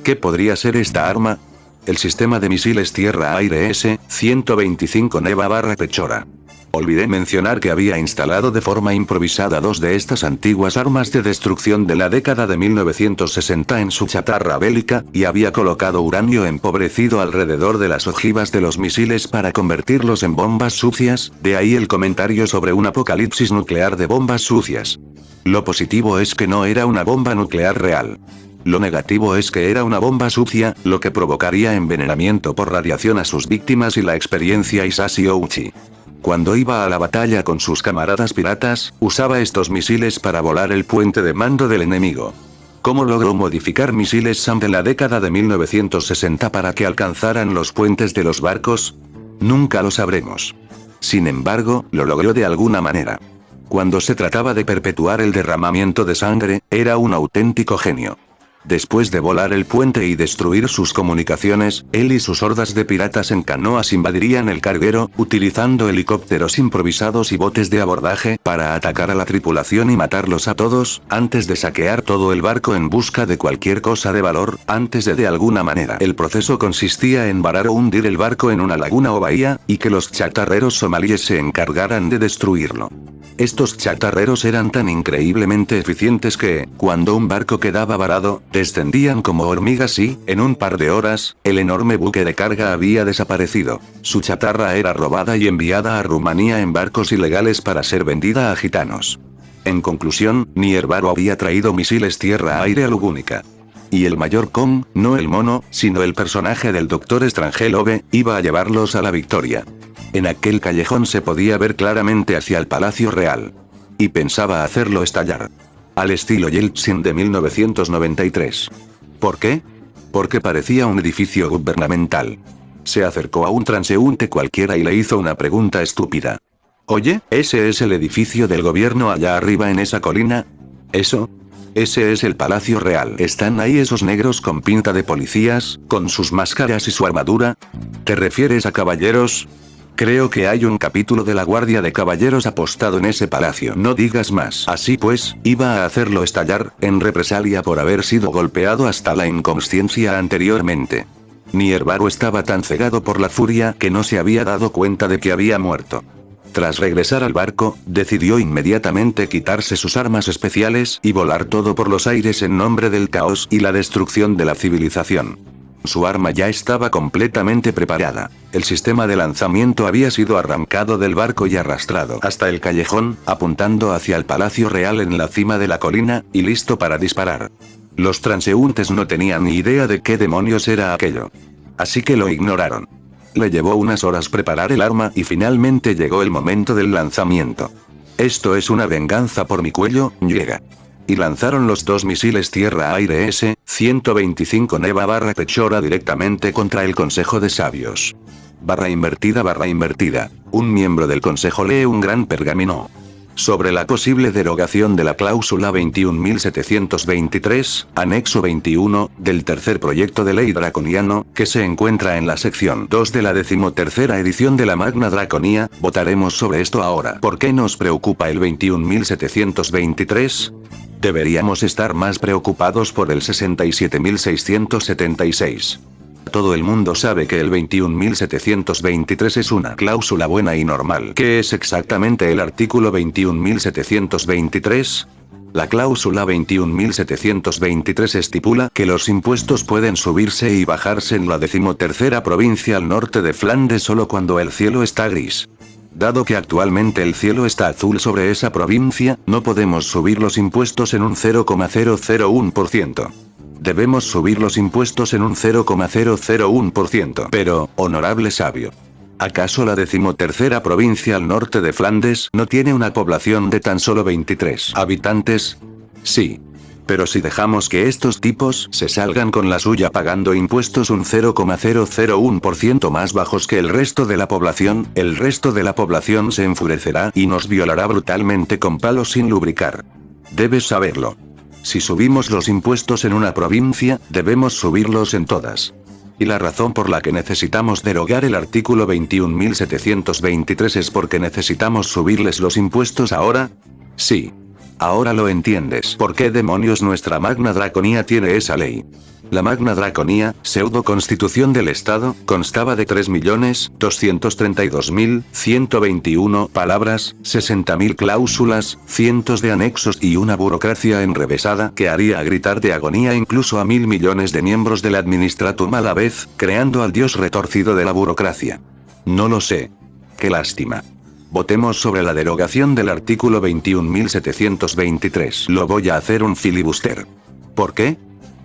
¿Qué podría ser esta arma? El sistema de misiles tierra-aire S-125 Neva/Pechora. Olvidé mencionar que había instalado de forma improvisada dos de estas antiguas armas de destrucción de la década de 1960 en su chatarra bélica, y había colocado uranio empobrecido alrededor de las ojivas de los misiles para convertirlos en bombas sucias, de ahí el comentario sobre un apocalipsis nuclear de bombas sucias. Lo positivo es que no era una bomba nuclear real. Lo negativo es que era una bomba sucia, lo que provocaría envenenamiento por radiación a sus víctimas y la experiencia Isashi Ouchi. Cuando iba a la batalla con sus camaradas piratas, usaba estos misiles para volar el puente de mando del enemigo. ¿Cómo logró modificar misiles SAM de la década de 1960 para que alcanzaran los puentes de los barcos? Nunca lo sabremos. Sin embargo, lo logró de alguna manera. Cuando se trataba de perpetuar el derramamiento de sangre, era un auténtico genio. Después de volar el puente y destruir sus comunicaciones, él y sus hordas de piratas en canoas invadirían el carguero, utilizando helicópteros improvisados y botes de abordaje para atacar a la tripulación y matarlos a todos, antes de saquear todo el barco en busca de cualquier cosa de valor, antes de alguna manera. El proceso consistía en varar o hundir el barco en una laguna o bahía, y que los chatarreros somalíes se encargaran de destruirlo. Estos chatarreros eran tan increíblemente eficientes que, cuando un barco quedaba varado, descendían como hormigas y, en un par de horas, el enorme buque de carga había desaparecido. Su chatarra era robada y enviada a Rumanía en barcos ilegales para ser vendida a gitanos. En conclusión, Nierbaru había traído misiles tierra-aire a Lugúnica. Y el mayor Kong, no el mono, sino el personaje del Doctor Strangelove, iba a llevarlos a la victoria. En aquel callejón se podía ver claramente hacia el Palacio Real. Y pensaba hacerlo estallar. Al estilo Yeltsin de 1993. ¿Por qué? Porque parecía un edificio gubernamental. Se acercó a un transeúnte cualquiera y le hizo una pregunta estúpida. Oye, ¿ese es el edificio del gobierno allá arriba en esa colina? ¿Eso? Ese es el Palacio Real. ¿Están ahí esos negros con pinta de policías, con sus máscaras y su armadura? ¿Te refieres a caballeros? Creo que hay un capítulo de la Guardia de Caballeros apostado en ese palacio. No digas más. Así pues, iba a hacerlo estallar, en represalia por haber sido golpeado hasta la inconsciencia anteriormente. Niérvaro estaba tan cegado por la furia que no se había dado cuenta de que había muerto. Tras regresar al barco, decidió inmediatamente quitarse sus armas especiales y volar todo por los aires en nombre del caos y la destrucción de la civilización. Su arma ya estaba completamente preparada. El sistema de lanzamiento había sido arrancado del barco y arrastrado hasta el callejón, apuntando hacia el Palacio Real en la cima de la colina, y listo para disparar. Los transeúntes no tenían ni idea de qué demonios era aquello. Así que lo ignoraron. Le llevó unas horas preparar el arma y finalmente llegó el momento del lanzamiento. Esto es una venganza por mi cuello, llega. Y lanzaron los 2 misiles tierra-aire S-125 Neva/Pechora directamente contra el Consejo de Sabios. _. Un miembro del Consejo lee un gran pergamino sobre la posible derogación de la cláusula 21.723, anexo 21, del tercer proyecto de ley draconiano, que se encuentra en la sección 2 de la 13ª edición de la Magna Draconia. Votaremos sobre esto ahora. ¿Por qué nos preocupa el 21.723? Deberíamos estar más preocupados por el 67.676. Todo el mundo sabe que el 21.723 es una cláusula buena y normal. ¿Qué es exactamente el artículo 21.723? La cláusula 21.723 estipula que los impuestos pueden subirse y bajarse en la 13ª provincia al norte de Flandes solo cuando el cielo está gris. Dado que actualmente el cielo está azul sobre esa provincia, no podemos subir los impuestos en un 0,001%. Debemos subir los impuestos en un 0,001%. Pero, honorable sabio, ¿acaso la 13ª provincia al norte de Flandes no tiene una población de tan solo 23 habitantes? Sí. Pero si dejamos que estos tipos se salgan con la suya pagando impuestos un 0,001% más bajos que el resto de la población se enfurecerá y nos violará brutalmente con palos sin lubricar. Debes saberlo. Si subimos los impuestos en una provincia, debemos subirlos en todas. Y la razón por la que necesitamos derogar el artículo 21.723 es porque necesitamos subirles los impuestos ahora. Sí. Ahora lo entiendes. ¿Por qué demonios nuestra Magna Draconia tiene esa ley? La Magna Draconia, pseudo-constitución del Estado, constaba de 3.232.121 palabras, 60.000 cláusulas, cientos de anexos y una burocracia enrevesada que haría gritar de agonía incluso a 1.000 millones de miembros del administratum a la vez, creando al dios retorcido de la burocracia. No lo sé. Qué lástima. Votemos sobre la derogación del artículo 21.723. Lo voy a hacer un filibuster. ¿Por qué?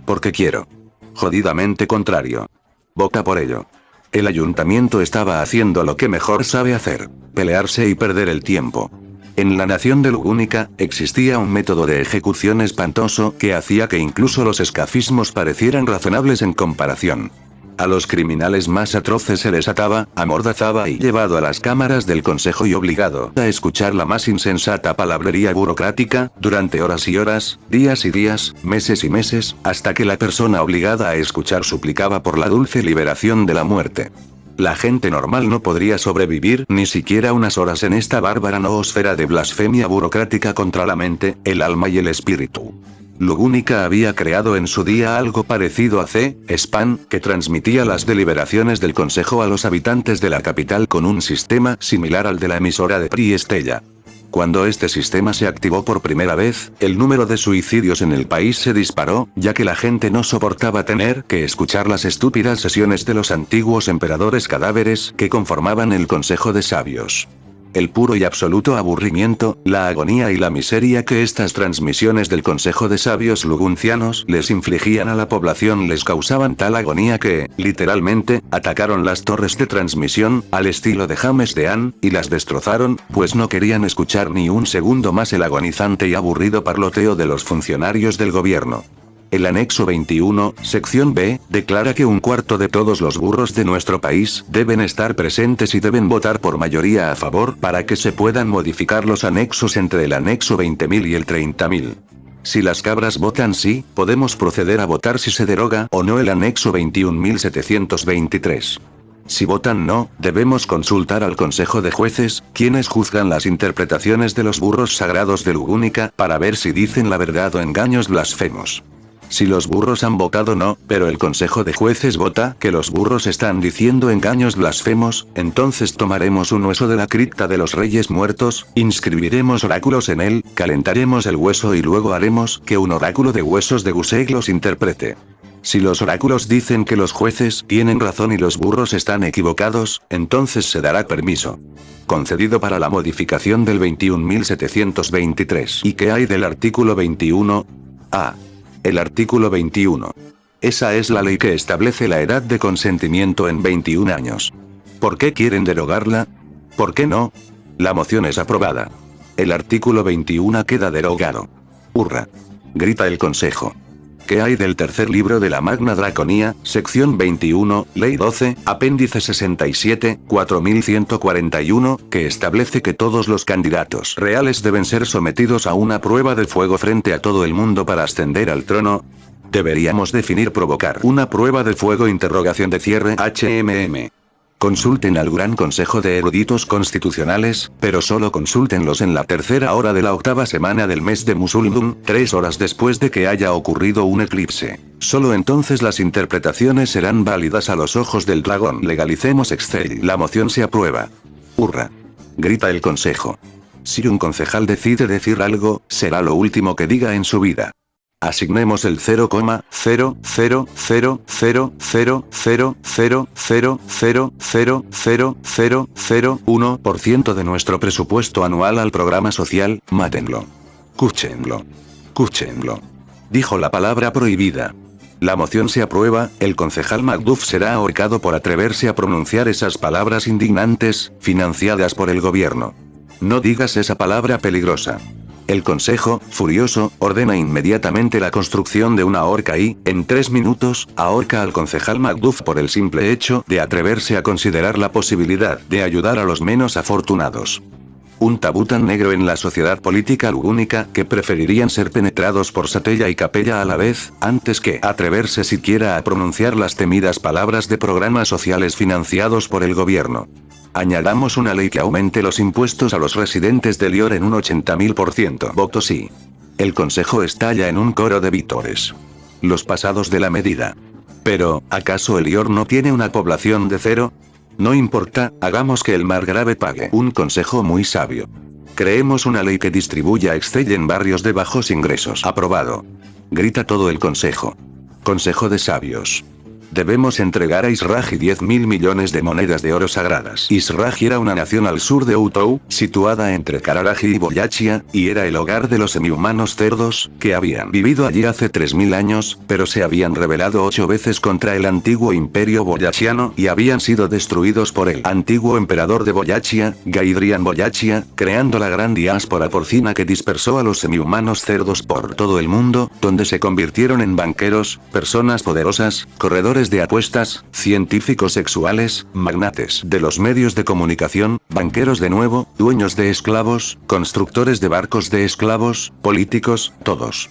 Porque quiero. Jodidamente contrario. Vota por ello. El ayuntamiento estaba haciendo lo que mejor sabe hacer: pelearse y perder el tiempo. En la nación de Lugúnica, existía un método de ejecución espantoso que hacía que incluso los escafismos parecieran razonables en comparación. A los criminales más atroces se les ataba, amordazaba y llevado a las cámaras del consejo y obligado a escuchar la más insensata palabrería burocrática, durante horas y horas, días y días, meses y meses, hasta que la persona obligada a escuchar suplicaba por la dulce liberación de la muerte. La gente normal no podría sobrevivir ni siquiera unas horas en esta bárbara noosfera de blasfemia burocrática contra la mente, el alma y el espíritu. Lugúnica había creado en su día algo parecido a C-SPAN, que transmitía las deliberaciones del consejo a los habitantes de la capital con un sistema similar al de la emisora de Pri Estella. Cuando este sistema se activó por primera vez, el número de suicidios en el país se disparó, ya que la gente no soportaba tener que escuchar las estúpidas sesiones de los antiguos emperadores cadáveres que conformaban el Consejo de Sabios. El puro y absoluto aburrimiento, la agonía y la miseria que estas transmisiones del Consejo de Sabios luguncianos les infligían a la población les causaban tal agonía que, literalmente, atacaron las torres de transmisión, al estilo de James Dean, y las destrozaron, pues no querían escuchar ni un segundo más el agonizante y aburrido parloteo de los funcionarios del gobierno. El anexo 21, sección B, declara que un cuarto de todos los burros de nuestro país deben estar presentes y deben votar por mayoría a favor para que se puedan modificar los anexos entre el anexo 20.000 y el 30.000. Si las cabras votan sí, podemos proceder a votar si se deroga o no el anexo 21.723. Si votan no, debemos consultar al Consejo de Jueces, quienes juzgan las interpretaciones de los burros sagrados de Lugúnica, para ver si dicen la verdad o engaños blasfemos. Si los burros han votado no, pero el Consejo de Jueces vota que los burros están diciendo engaños blasfemos, entonces tomaremos un hueso de la cripta de los reyes muertos, inscribiremos oráculos en él, calentaremos el hueso y luego haremos que un oráculo de huesos de Guseg los interprete. Si los oráculos dicen que los jueces tienen razón y los burros están equivocados, entonces se dará permiso concedido para la modificación del 21.723. ¿Y qué hay del artículo 21? El artículo 21. Esa es la ley que establece la edad de consentimiento en 21 años. ¿Por qué quieren derogarla? ¿Por qué no? La moción es aprobada. El artículo 21 queda derogado. ¡Hurra! Grita el Consejo. ¿Qué hay del tercer libro de la Magna Draconía, sección 21, ley 12, apéndice 67, 4141, que establece que todos los candidatos reales deben ser sometidos a una prueba de fuego frente a todo el mundo para ascender al trono? Deberíamos definir provocar una prueba de fuego interrogación de cierre HMM. Consulten al Gran Consejo de Eruditos Constitucionales, pero solo consúltenlos en la tercera hora de la octava semana del mes de Musuldum, 3 horas después de que haya ocurrido un eclipse. Solo entonces las interpretaciones serán válidas a los ojos del dragón. Legalicemos Excel. La moción se aprueba. ¡Hurra! Grita el Consejo. Si un concejal decide decir algo, será lo último que diga en su vida. Asignemos el 0,0000000000001% de nuestro presupuesto anual al programa social, mátenlo. Cúchenlo. Cúchenlo. Dijo la palabra prohibida. La moción se aprueba, el concejal Macduff será ahorcado por atreverse a pronunciar esas palabras indignantes, financiadas por el gobierno. No digas esa palabra peligrosa. El Consejo, furioso, ordena inmediatamente la construcción de una horca y, en 3 minutos, ahorca al concejal Macduff por el simple hecho de atreverse a considerar la posibilidad de ayudar a los menos afortunados. Un tabú tan negro en la sociedad política lugúnica que preferirían ser penetrados por Satella y Capella a la vez, antes que atreverse siquiera a pronunciar las temidas palabras de programas sociales financiados por el gobierno. Añadamos una ley que aumente los impuestos a los residentes de Lior en un 80.000%. Voto sí. El Consejo estalla en un coro de vítores. Los pasados de la medida. Pero, ¿acaso el Lior no tiene una población de 0? No importa, hagamos que el margrave pague. Un consejo muy sabio. Creemos una ley que distribuya Excel en barrios de bajos ingresos. Aprobado. Grita todo el consejo. Consejo de sabios. Debemos entregar a Israji 10.000 millones de monedas de oro sagradas. Israji era una nación al sur de Utou, situada entre Cararaji y Boyachia, y era el hogar de los semihumanos cerdos, que habían vivido allí hace 3.000 años, pero se habían rebelado 8 veces contra el antiguo imperio boyachiano y habían sido destruidos por el antiguo emperador de Boyachia, Gaidrian Boyachia, creando la gran diáspora porcina que dispersó a los semihumanos cerdos por todo el mundo, donde se convirtieron en banqueros, personas poderosas, corredores de apuestas, científicos sexuales, magnates de los medios de comunicación, banqueros de nuevo, dueños de esclavos, constructores de barcos de esclavos, políticos, todos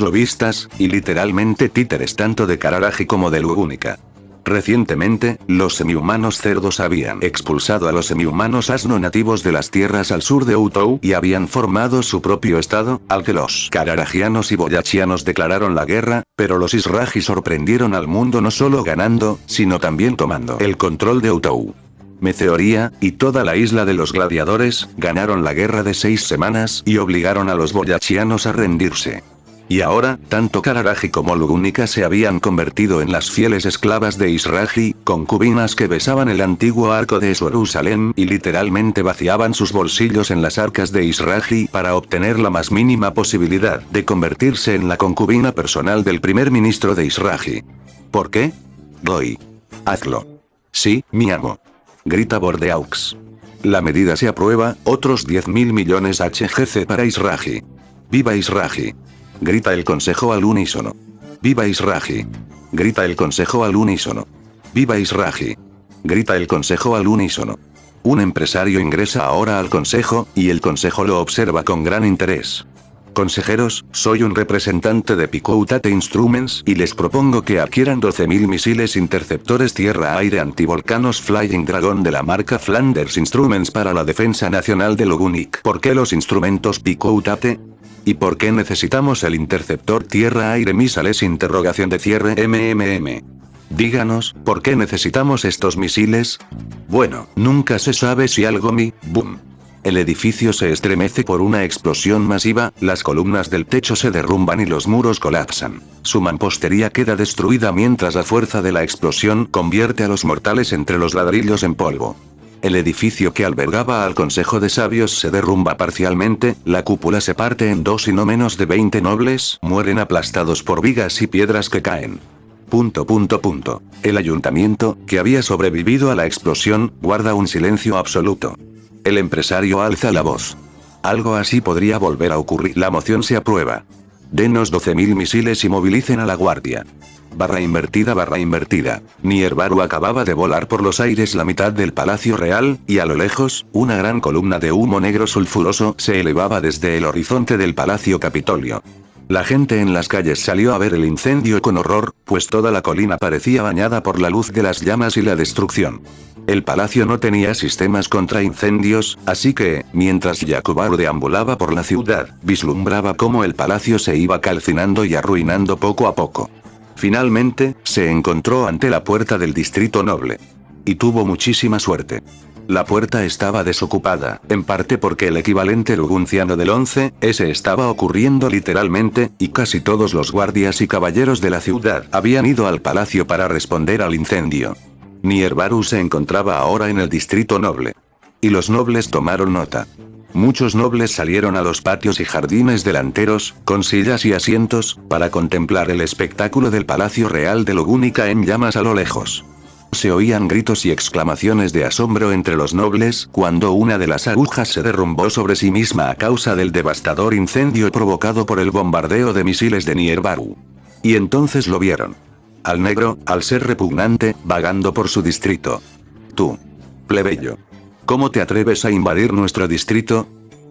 lobistas, y literalmente títeres tanto de Cararaji como de Lugúnica. Recientemente, los semihumanos cerdos habían expulsado a los semihumanos asno nativos de las tierras al sur de Utou y habían formado su propio estado, al que los cararajianos y boyachianos declararon la guerra, pero los Israji sorprendieron al mundo no solo ganando, sino también tomando el control de Utou. Meteoría, y toda la isla de los gladiadores, ganaron la guerra de 6 semanas y obligaron a los boyachianos a rendirse. Y ahora, tanto Cararaji como Lugúnica se habían convertido en las fieles esclavas de Israji, concubinas que besaban el antiguo arco de Jerusalén y literalmente vaciaban sus bolsillos en las arcas de Israji para obtener la más mínima posibilidad de convertirse en la concubina personal del primer ministro de Israji. ¿Por qué? Goy. Hazlo. Sí, mi amo. Grita Bordeaux. La medida se aprueba, otros 10.000 millones HGC para Israji. ¡Viva Israji! Grita el consejo al unísono. ¡Viva Israji! Grita el consejo al unísono. ¡Viva Israji! Grita el consejo al unísono. Un empresario ingresa ahora al consejo, y el consejo lo observa con gran interés. Consejeros, soy un representante de Picoutate Instruments y les propongo que adquieran 12.000 misiles interceptores tierra-aire antivolcanos Flying Dragon de la marca Flanders Instruments para la defensa nacional de Logunic. ¿Por qué los instrumentos Picoutate? ¿Y por qué necesitamos el interceptor tierra-aire Missiles? Interrogación de cierre. Díganos, ¿por qué necesitamos estos misiles? Bueno, nunca se sabe si algo boom. El edificio se estremece por una explosión masiva, las columnas del techo se derrumban y los muros colapsan. Su mampostería queda destruida mientras la fuerza de la explosión convierte a los mortales entre los ladrillos en polvo. El edificio que albergaba al Consejo de Sabios se derrumba parcialmente, la cúpula se parte en dos y no menos de 20 nobles mueren aplastados por vigas y piedras que caen. El ayuntamiento, que había sobrevivido a la explosión, guarda un silencio absoluto. El empresario alza la voz. Algo así podría volver a ocurrir. La moción se aprueba. Denos 12.000 misiles y movilicen a la guardia. Barra invertida. Nierbaru acababa de volar por los aires la mitad del Palacio Real, y a lo lejos, una gran columna de humo negro sulfuroso se elevaba desde el horizonte del Palacio Capitolio. La gente en las calles salió a ver el incendio con horror, pues toda la colina parecía bañada por la luz de las llamas y la destrucción. El palacio no tenía sistemas contra incendios, así que, mientras Yakubaru deambulaba por la ciudad, vislumbraba cómo el palacio se iba calcinando y arruinando poco a poco. Finalmente, se encontró ante la puerta del distrito noble. Y tuvo muchísima suerte. La puerta estaba desocupada, en parte porque el equivalente lugunciano del 11S estaba ocurriendo literalmente, y casi todos los guardias y caballeros de la ciudad habían ido al palacio para responder al incendio. Nierbaru se encontraba ahora en el distrito noble. Y los nobles tomaron nota. Muchos nobles salieron a los patios y jardines delanteros, con sillas y asientos, para contemplar el espectáculo del Palacio Real de Logúnica en llamas a lo lejos. Se oían gritos y exclamaciones de asombro entre los nobles cuando una de las agujas se derrumbó sobre sí misma a causa del devastador incendio provocado por el bombardeo de misiles de Nierbaru. Y entonces lo vieron. Al negro, al ser repugnante, vagando por su distrito. Tú, plebeyo. ¿Cómo te atreves a invadir nuestro distrito?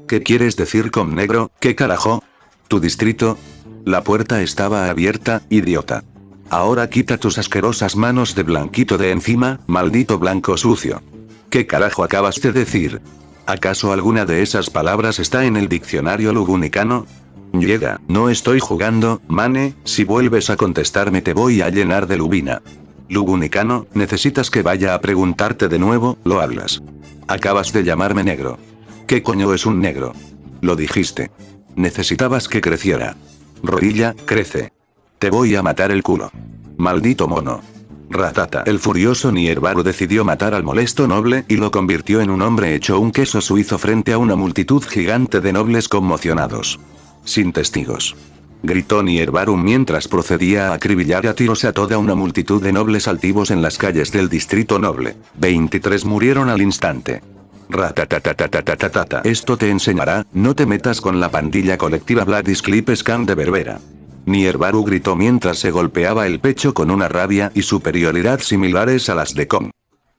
¿Qué quieres decir con negro? ¿Qué carajo? ¿Tu distrito? La puerta estaba abierta, idiota. Ahora quita tus asquerosas manos de blanquito de encima, maldito blanco sucio. ¿Qué carajo acabas de decir? ¿Acaso alguna de esas palabras está en el diccionario lugunicano? Llega, no estoy jugando, mane, si vuelves a contestarme te voy a llenar de lubina. Lugunicano, necesitas que vaya a preguntarte de nuevo, lo hablas. Acabas de llamarme negro. ¿Qué coño es un negro? Lo dijiste. Necesitabas que creciera. Rodilla, crece. Te voy a matar el culo. Maldito mono. Ratata. El furioso Nierbaru decidió matar al molesto noble y lo convirtió en un hombre hecho un queso suizo frente a una multitud gigante de nobles conmocionados. Sin testigos. Gritó Nierbaru mientras procedía a acribillar a tiros a toda una multitud de nobles altivos en las calles del distrito noble. 23 murieron al instante. Ratatatatatatatata. Esto te enseñará, no te metas con la pandilla colectiva Bloody Clip Scam de Berbera. Nierbaru gritó mientras se golpeaba el pecho con una rabia y superioridad similares a las de Kong.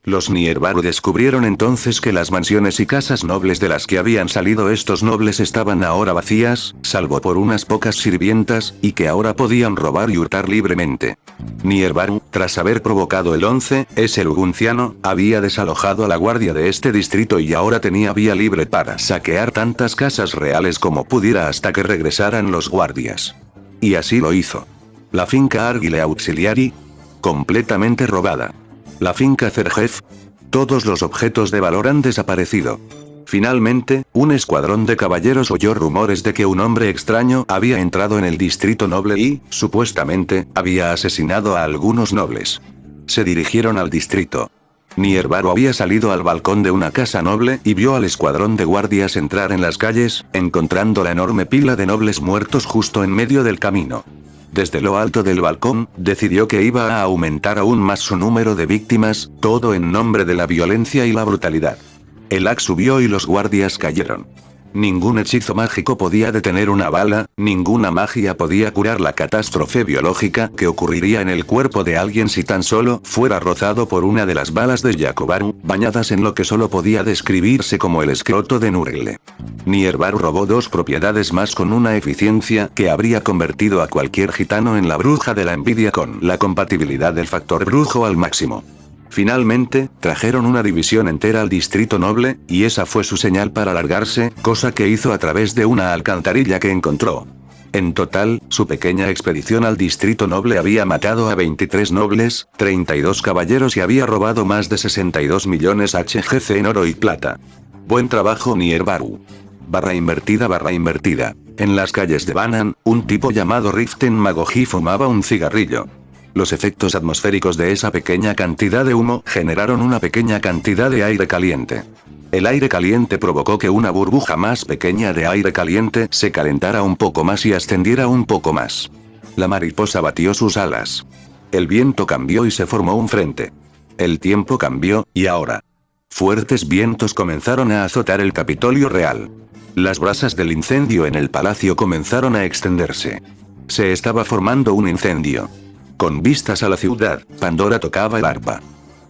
Los Nierbaru descubrieron entonces que las mansiones y casas nobles de las que habían salido estos nobles estaban ahora vacías, salvo por unas pocas sirvientas, y que ahora podían robar y hurtar libremente. Nierbaru, tras haber provocado el 11S lugunciano, había desalojado a la guardia de este distrito y ahora tenía vía libre para saquear tantas casas reales como pudiera hasta que regresaran los guardias. Y así lo hizo. La finca Argyle Auxiliary, completamente robada. La finca Zerjef, todos los objetos de valor han desaparecido. Finalmente, un escuadrón de caballeros oyó rumores de que un hombre extraño había entrado en el distrito noble y, supuestamente, había asesinado a algunos nobles. Se dirigieron al distrito. Nierbaru había salido al balcón de una casa noble y vio al escuadrón de guardias entrar en las calles, encontrando la enorme pila de nobles muertos justo en medio del camino. Desde lo alto del balcón, decidió que iba a aumentar aún más su número de víctimas, todo en nombre de la violencia y la brutalidad. El AC subió y los guardias cayeron. Ningún hechizo mágico podía detener una bala, ninguna magia podía curar la catástrofe biológica que ocurriría en el cuerpo de alguien si tan solo fuera rozado por una de las balas de Yakubaru, bañadas en lo que solo podía describirse como el escroto de Nurgle. Nierbaru robó 2 propiedades más con una eficiencia que habría convertido a cualquier gitano en la bruja de la envidia con la compatibilidad del factor brujo al máximo. Finalmente, trajeron una división entera al distrito noble, y esa fue su señal para largarse, cosa que hizo a través de una alcantarilla que encontró. En total, su pequeña expedición al distrito noble había matado a 23 nobles, 32 caballeros y había robado más de 62 millones HGC en oro y plata. Buen trabajo Nierbaru. /invertida. En las calles de Banan, un tipo llamado Riften Magoji fumaba un cigarrillo. Los efectos atmosféricos de esa pequeña cantidad de humo generaron una pequeña cantidad de aire caliente. El aire caliente provocó que una burbuja más pequeña de aire caliente se calentara un poco más y ascendiera un poco más. La mariposa batió sus alas. El viento cambió y se formó un frente. El tiempo cambió, y ahora. Fuertes vientos comenzaron a azotar el Capitolio Real. Las brasas del incendio en el palacio comenzaron a extenderse. Se estaba formando un incendio. Con vistas a la ciudad, Pandora tocaba el arpa.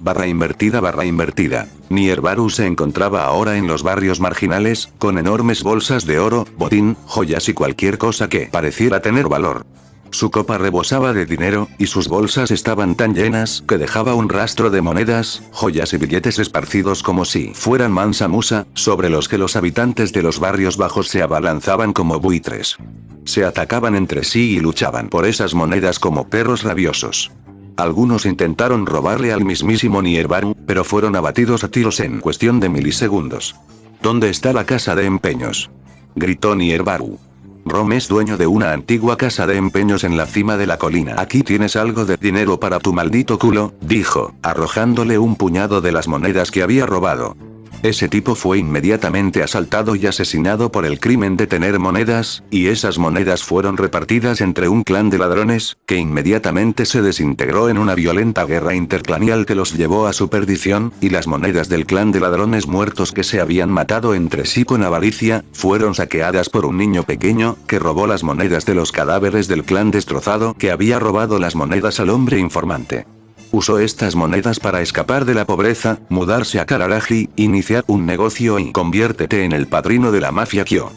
/invertida. Nierbaru se encontraba ahora en los barrios marginales, con enormes bolsas de oro, botín, joyas y cualquier cosa que pareciera tener valor. Su copa rebosaba de dinero, y sus bolsas estaban tan llenas que dejaba un rastro de monedas, joyas y billetes esparcidos como si fueran mansa musa, sobre los que los habitantes de los barrios bajos se abalanzaban como buitres. Se atacaban entre sí y luchaban por esas monedas como perros rabiosos. Algunos intentaron robarle al mismísimo Nierbaru, pero fueron abatidos a tiros en cuestión de milisegundos. ¿Dónde está la casa de empeños?, gritó Nierbaru. Rom es dueño de una antigua casa de empeños en la cima de la colina. Aquí tienes algo de dinero para tu maldito culo, dijo, arrojándole un puñado de las monedas que había robado. Ese tipo fue inmediatamente asaltado y asesinado por el crimen de tener monedas, y esas monedas fueron repartidas entre un clan de ladrones, que inmediatamente se desintegró en una violenta guerra interclanial que los llevó a su perdición, y las monedas del clan de ladrones muertos que se habían matado entre sí con avaricia, fueron saqueadas por un niño pequeño, que robó las monedas de los cadáveres del clan destrozado que había robado las monedas al hombre informante. Usó estas monedas para escapar de la pobreza, mudarse a Kararaji, iniciar un negocio y conviértete en el padrino de la mafia Kyo.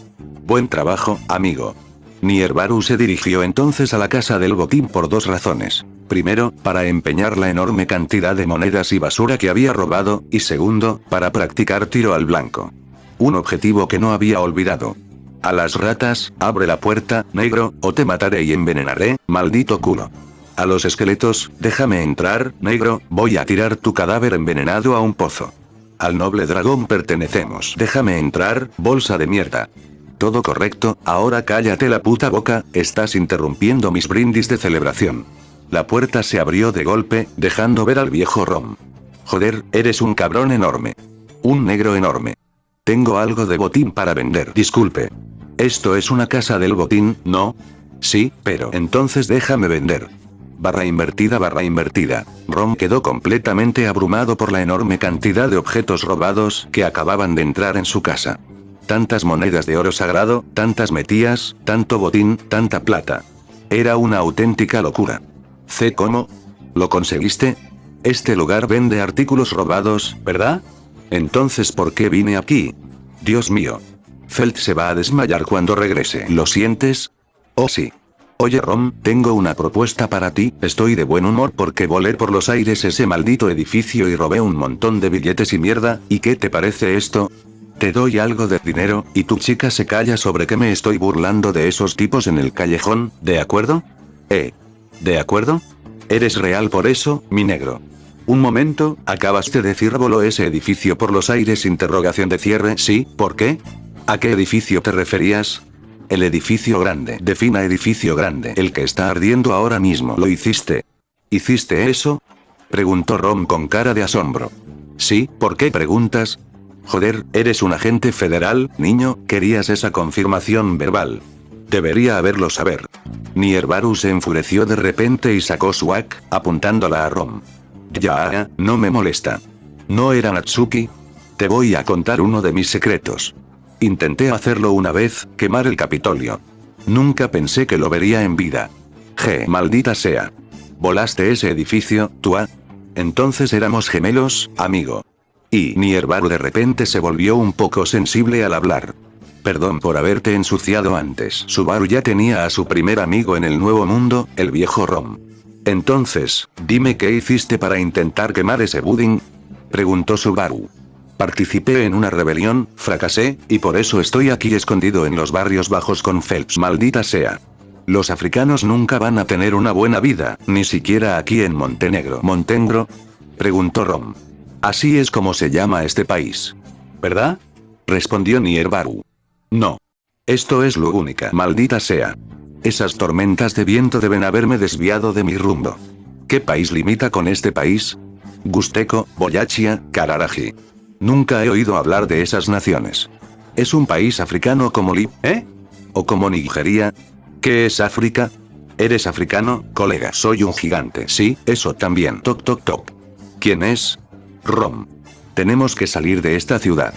Buen trabajo, amigo. Nierbaru se dirigió entonces a la casa del botín por 2 razones. Primero, para empeñar la enorme cantidad de monedas y basura que había robado, y segundo, para practicar tiro al blanco. Un objetivo que no había olvidado. A las ratas, abre la puerta, negro, o te mataré y envenenaré, maldito culo. A los esqueletos, déjame entrar, negro, voy a tirar tu cadáver envenenado a un pozo. Al noble dragón pertenecemos. Déjame entrar, bolsa de mierda. Todo correcto, ahora cállate la puta boca, estás interrumpiendo mis brindis de celebración. La puerta se abrió de golpe, dejando ver al viejo Rom. Joder, eres un cabrón enorme. Un negro enorme. Tengo algo de botín para vender. Disculpe. ¿Esto es una casa del botín, no? Sí, pero entonces déjame vender. /invertida. Rom quedó completamente abrumado por la enorme cantidad de objetos robados que acababan de entrar en su casa. Tantas monedas de oro sagrado, tantas metías, tanto botín, tanta plata. Era una auténtica locura. ¿Cómo? ¿Lo conseguiste? Este lugar vende artículos robados, ¿verdad? Entonces, ¿por qué vine aquí? Dios mío. Felt se va a desmayar cuando regrese. ¿Lo sientes? Oh sí. Oye Rom, tengo una propuesta para ti, estoy de buen humor porque volé por los aires ese maldito edificio y robé un montón de billetes y mierda, ¿y qué te parece esto? Te doy algo de dinero, y tu chica se calla sobre que me estoy burlando de esos tipos en el callejón, ¿de acuerdo? ¿De acuerdo? ¿Eres real por eso, mi negro? Un momento, acabas de decir voló ese edificio por los aires interrogación de cierre, ¿sí? ¿Por qué? ¿A qué edificio te referías? El edificio grande. Defina edificio grande. El que está ardiendo ahora mismo. ¿Lo hiciste? ¿Hiciste eso? Preguntó Rom con cara de asombro. Sí, ¿por qué preguntas? Joder, eres un agente federal, niño, querías esa confirmación verbal. Debería haberlo saber. Nierbaru se enfureció de repente y sacó su AK, apuntándola a Rom. Ya, no me molesta. ¿No era Natsuki? Te voy a contar uno de mis secretos. Intenté hacerlo una vez, quemar el Capitolio. Nunca pensé que lo vería en vida. Maldita sea. ¿Volaste ese edificio, Tua? Entonces éramos gemelos, amigo. Y Nierbaru de repente se volvió un poco sensible al hablar. Perdón por haberte ensuciado antes. Subaru ya tenía a su primer amigo en el Nuevo Mundo, el viejo Rom. Entonces, dime qué hiciste para intentar quemar ese budín, preguntó Subaru. Participé en una rebelión, fracasé, y por eso estoy aquí escondido en los barrios bajos con Phelps. Maldita sea. Los africanos nunca van a tener una buena vida, ni siquiera aquí en Montenegro. ¿Montenegro? Preguntó Rom. Así es como se llama este país. ¿Verdad? Respondió Nierbaru. No. Esto es Lugúnica. Maldita sea. Esas tormentas de viento deben haberme desviado de mi rumbo. ¿Qué país limita con este país? Gusteco, Boyachia, Kararaji. Nunca he oído hablar de esas naciones. ¿Es un país africano como ¿O como Nigeria? ¿Qué es África? ¿Eres africano, colega? Soy un gigante. Sí, eso también. Toc toc toc. ¿Quién es? Rom. Tenemos que salir de esta ciudad.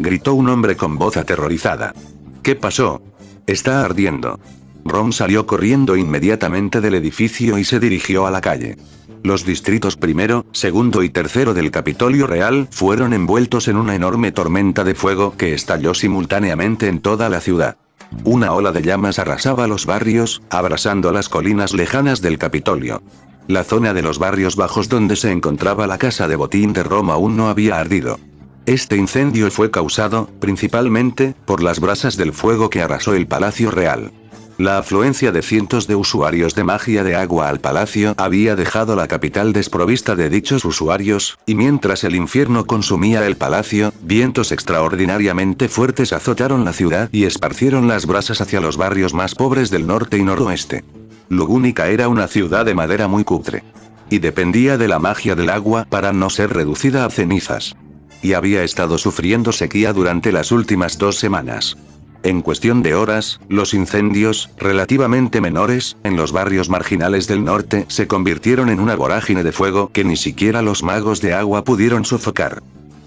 Gritó un hombre con voz aterrorizada. ¿Qué pasó? Está ardiendo. Rom salió corriendo inmediatamente del edificio y se dirigió a la calle. Los distritos primero, segundo y tercero del Capitolio Real fueron envueltos en una enorme tormenta de fuego que estalló simultáneamente en toda la ciudad. Una ola de llamas arrasaba los barrios, abrasando las colinas lejanas del Capitolio. La zona de los barrios bajos donde se encontraba la casa de botín de Rom aún no había ardido. Este incendio fue causado, principalmente, por las brasas del fuego que arrasó el Palacio Real. La afluencia de cientos de usuarios de magia de agua al palacio había dejado la capital desprovista de dichos usuarios, y mientras el infierno consumía el palacio, vientos extraordinariamente fuertes azotaron la ciudad y esparcieron las brasas hacia los barrios más pobres del norte y noroeste. Lugúnica era una ciudad de madera muy cutre. Y dependía de la magia del agua para no ser reducida a cenizas. Y había estado sufriendo sequía durante las últimas 2 semanas. En cuestión de horas, los incendios, relativamente menores, en los barrios marginales del norte, se convirtieron en una vorágine de fuego que ni siquiera los magos de agua pudieron sofocar.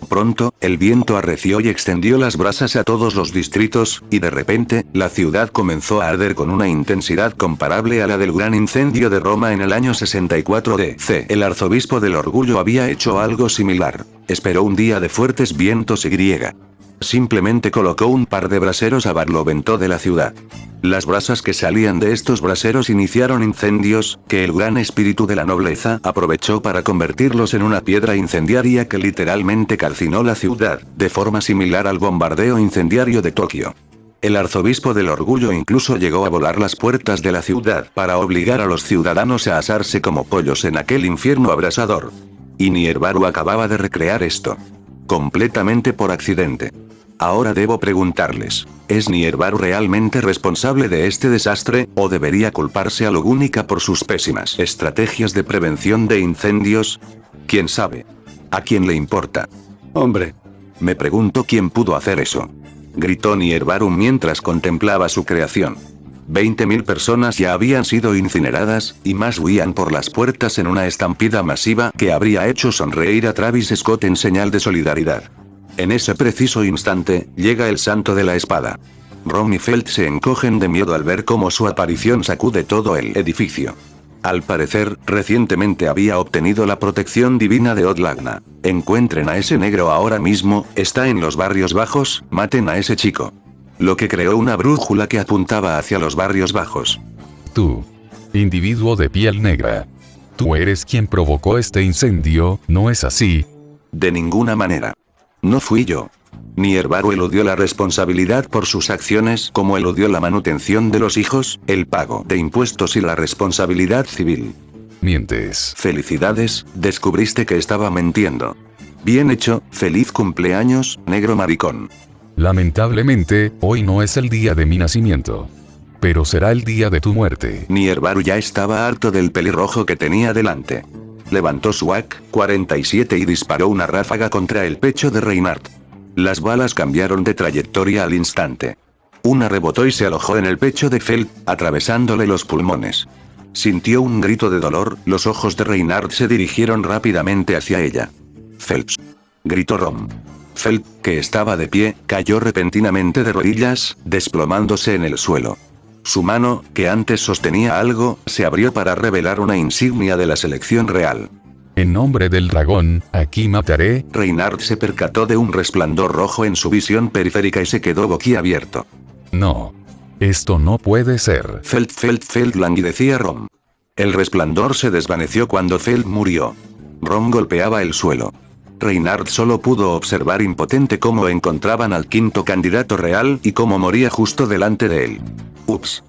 Pronto, el viento arreció y extendió las brasas a todos los distritos, y de repente, la ciudad comenzó a arder con una intensidad comparable a la del gran incendio de Roma en el año 64 DC. El arzobispo del Orgullo había hecho algo similar. Esperó un día de fuertes vientos y simplemente colocó un par de braseros a barlovento de la ciudad. Las brasas que salían de estos braseros iniciaron incendios, que el gran espíritu de la nobleza aprovechó para convertirlos en una piedra incendiaria que literalmente calcinó la ciudad, de forma similar al bombardeo incendiario de Tokio. El arzobispo del Orgullo incluso llegó a volar las puertas de la ciudad para obligar a los ciudadanos a asarse como pollos en aquel infierno abrasador. Y Nierbaru acababa de recrear esto. Completamente por accidente. Ahora debo preguntarles, ¿es Nierbaru realmente responsable de este desastre, o debería culparse a Lugúnica por sus pésimas estrategias de prevención de incendios? ¿Quién sabe? ¿A quién le importa? Hombre. Me pregunto quién pudo hacer eso. Gritó Nierbaru mientras contemplaba su creación. 20.000 personas ya habían sido incineradas, y más huían por las puertas en una estampida masiva que habría hecho sonreír a Travis Scott en señal de solidaridad. En ese preciso instante, llega el santo de la espada. Rom y Felt se encogen de miedo al ver cómo su aparición sacude todo el edificio. Al parecer, recientemente había obtenido la protección divina de Odlagna. Encuentren a ese negro ahora mismo, está en los barrios bajos, maten a ese chico. Lo que creó una brújula que apuntaba hacia los barrios bajos. Tú, individuo de piel negra. Tú eres quien provocó este incendio, ¿no es así? De ninguna manera. No fui yo. Nierbaru eludió la responsabilidad por sus acciones como eludió la manutención de los hijos, el pago de impuestos y la responsabilidad civil. Mientes. Felicidades, descubriste que estaba mintiendo. Bien hecho, feliz cumpleaños, negro maricón. Lamentablemente, hoy no es el día de mi nacimiento. Pero será el día de tu muerte. Nierbaru ya estaba harto del pelirrojo que tenía delante. Levantó su AK-47 y disparó una ráfaga contra el pecho de Reinhardt. Las balas cambiaron de trayectoria al instante. Una rebotó y se alojó en el pecho de Felt, atravesándole los pulmones. Sintió un grito de dolor, los ojos de Reinhardt se dirigieron rápidamente hacia ella. «Phelps», gritó Rom. Feld, que estaba de pie, cayó repentinamente de rodillas, desplomándose en el suelo. Su mano, que antes sostenía algo, se abrió para revelar una insignia de la selección real. En nombre del dragón, aquí mataré. Reynard se percató de un resplandor rojo en su visión periférica y se quedó boquiabierto. No. Esto no puede ser. Feld, languidecía Rom. El resplandor se desvaneció cuando Feld murió. Rom golpeaba el suelo. Reynard solo pudo observar impotente cómo encontraban al quinto candidato real y cómo moría justo delante de él. Ups.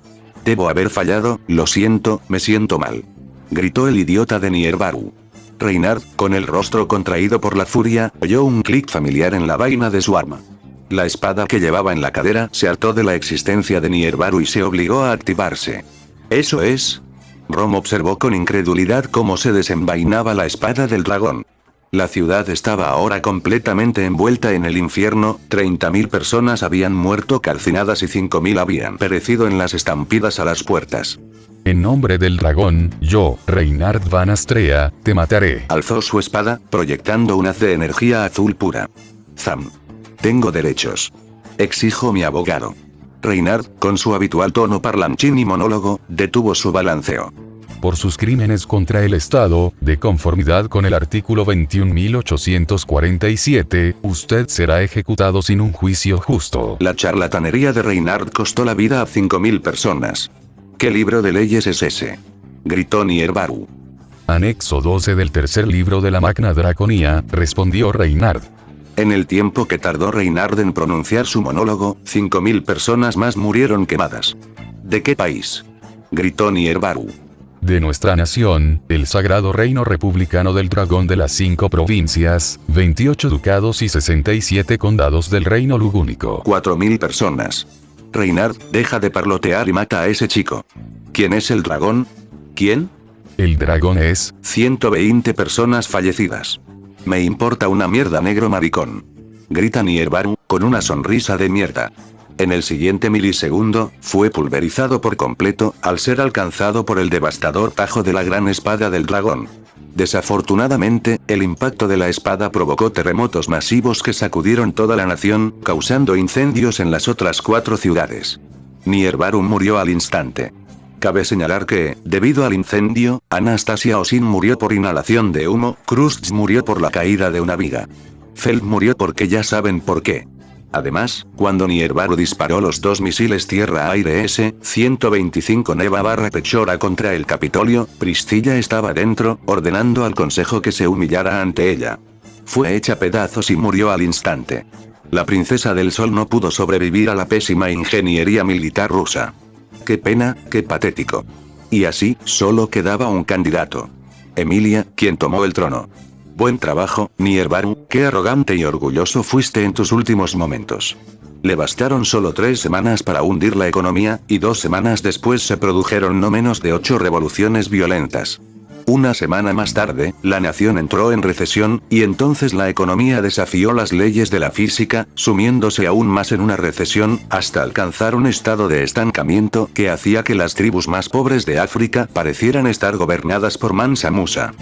Debo haber fallado, lo siento, me siento mal. Gritó el idiota de Nierbaru. Reynard, con el rostro contraído por la furia, oyó un clic familiar en la vaina de su arma. La espada que llevaba en la cadera se hartó de la existencia de Nierbaru y se obligó a activarse. ¿Eso es? Rom observó con incredulidad cómo se desenvainaba la espada del dragón. La ciudad estaba ahora completamente envuelta en el infierno, 30.000 personas habían muerto calcinadas y 5.000 habían perecido en las estampidas a las puertas. En nombre del dragón, yo, Reynard Van Astrea, te mataré. Alzó su espada, proyectando un haz de energía azul pura. Zam. Tengo derechos. Exijo mi abogado. Reynard, con su habitual tono parlanchín y monólogo, detuvo su balanceo. Por sus crímenes contra el Estado, de conformidad con el artículo 21.847, usted será ejecutado sin un juicio justo. La charlatanería de Reynard costó la vida a 5.000 personas. ¿Qué libro de leyes es ese? Gritó Nierbaru. Anexo 12 del tercer libro de la Magna Draconía, respondió Reynard. En el tiempo que tardó Reynard en pronunciar su monólogo, 5.000 personas más murieron quemadas. ¿De qué país? Gritó Nierbaru. De nuestra nación, el sagrado reino republicano del dragón de las 5 provincias, 28 ducados y 67 condados del reino lugúnico. 4.000 personas. Reynard, deja de parlotear y mata a ese chico. ¿Quién es el dragón? ¿Quién? El dragón es 120 personas fallecidas. Me importa una mierda, negro maricón. Grita Nierbaru, con una sonrisa de mierda. En el siguiente milisegundo, fue pulverizado por completo, al ser alcanzado por el devastador tajo de la gran espada del dragón. Desafortunadamente, el impacto de la espada provocó terremotos masivos que sacudieron toda la nación, causando incendios en las otras 4 ciudades. Nierbaru murió al instante. Cabe señalar que, debido al incendio, Anastasia Osin murió por inhalación de humo, Krust murió por la caída de una viga. Feld murió porque ya saben por qué. Además, cuando Nierbaru disparó los 2 misiles tierra-aire S-125 Neva/Pechora contra el Capitolio, Priscilla estaba dentro, ordenando al consejo que se humillara ante ella. Fue hecha pedazos y murió al instante. La princesa del sol no pudo sobrevivir a la pésima ingeniería militar rusa. Qué pena, qué patético. Y así, solo quedaba un candidato. Emilia, quien tomó el trono. Buen trabajo, Nierbaru, qué arrogante y orgulloso fuiste en tus últimos momentos. Le bastaron solo 3 semanas para hundir la economía, y 2 semanas después se produjeron no menos de 8 revoluciones violentas. Una semana más tarde, la nación entró en recesión, y entonces la economía desafió las leyes de la física, sumiéndose aún más en una recesión, hasta alcanzar un estado de estancamiento que hacía que las tribus más pobres de África parecieran estar gobernadas por Mansa Musa.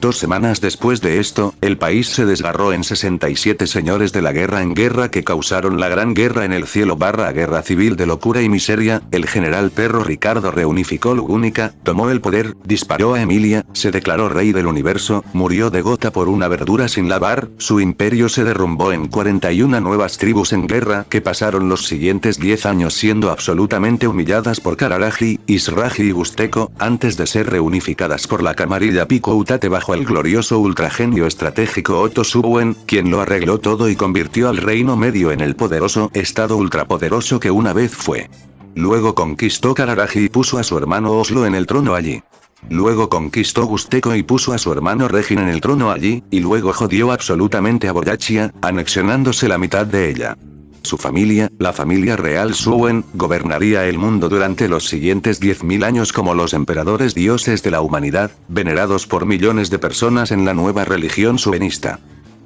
2 semanas después de esto, el país se desgarró en 67 señores de la guerra en guerra que causaron la gran guerra en el cielo / guerra civil de locura y miseria. El general Perro Ricardo reunificó Lugúnica, tomó el poder, disparó a Emilia, se declaró rey del universo, murió de gota por una verdura sin lavar, su imperio se derrumbó en 41 nuevas tribus en guerra que pasaron los siguientes 10 años siendo absolutamente humilladas por Kararaji, Israji y Gusteco, antes de ser reunificadas por la camarilla Pico Utate bajo el glorioso ultragenio estratégico Otto Suboen, quien lo arregló todo y convirtió al Reino Medio en el poderoso estado ultrapoderoso que una vez fue. Luego conquistó Kararaji y puso a su hermano Oslo en el trono allí. Luego conquistó Gusteco y puso a su hermano Regin en el trono allí, y luego jodió absolutamente a Boyachia, anexionándose la mitad de ella. Su familia, la familia real Suwen, gobernaría el mundo durante los siguientes 10.000 años como los emperadores dioses de la humanidad, venerados por millones de personas en la nueva religión subenista.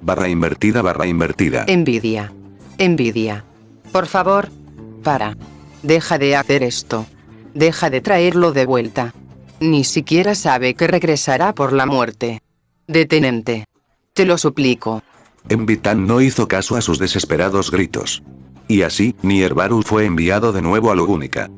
/invertida. Envidia. Envidia. Por favor. Para. Deja de hacer esto. Deja de traerlo de vuelta. Ni siquiera sabe que regresará por la muerte. Detente. Te lo suplico. Envitan no hizo caso a sus desesperados gritos. Y así, Nierbaru fue enviado de nuevo a Lugúnica.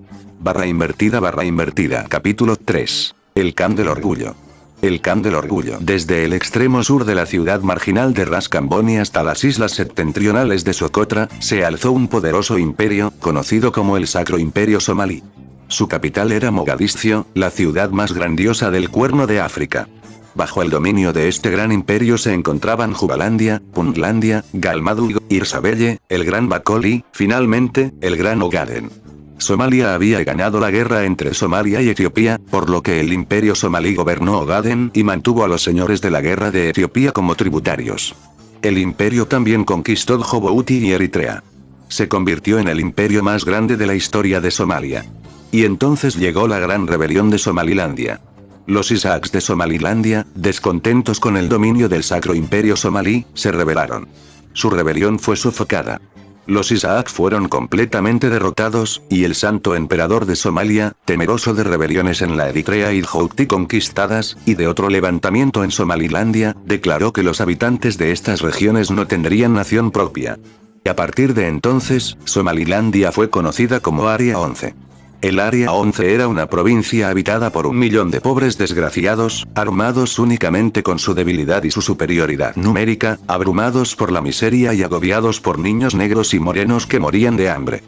/invertida. Capítulo 3. El Khan del Orgullo. El Khan del Orgullo. Desde el extremo sur de la ciudad marginal de Ras Kamboni hasta las islas septentrionales de Socotra, se alzó un poderoso imperio, conocido como el Sacro Imperio Somalí. Su capital era Mogadiscio, la ciudad más grandiosa del Cuerno de África. Bajo el dominio de este gran imperio se encontraban Jubalandia, Puntlandia, Galmadug, Irsabelle, el Gran Bakoli, finalmente, el Gran Ogaden. Somalia había ganado la guerra entre Somalia y Etiopía, por lo que el imperio somalí gobernó Ogaden y mantuvo a los señores de la guerra de Etiopía como tributarios. El imperio también conquistó Djibouti y Eritrea. Se convirtió en el imperio más grande de la historia de Somalia. Y entonces llegó la gran rebelión de Somalilandia. Los Isaaks de Somalilandia, descontentos con el dominio del Sacro Imperio Somalí, se rebelaron. Su rebelión fue sofocada. Los Isaak fueron completamente derrotados, y el santo emperador de Somalia, temeroso de rebeliones en la Eritrea y Djibouti conquistadas, y de otro levantamiento en Somalilandia, declaró que los habitantes de estas regiones no tendrían nación propia. Y a partir de entonces, Somalilandia fue conocida como Área 11. El Área 11 era una provincia habitada por 1 millón de pobres desgraciados, armados únicamente con su debilidad y su superioridad numérica, abrumados por la miseria y agobiados por niños negros y morenos que morían de hambre.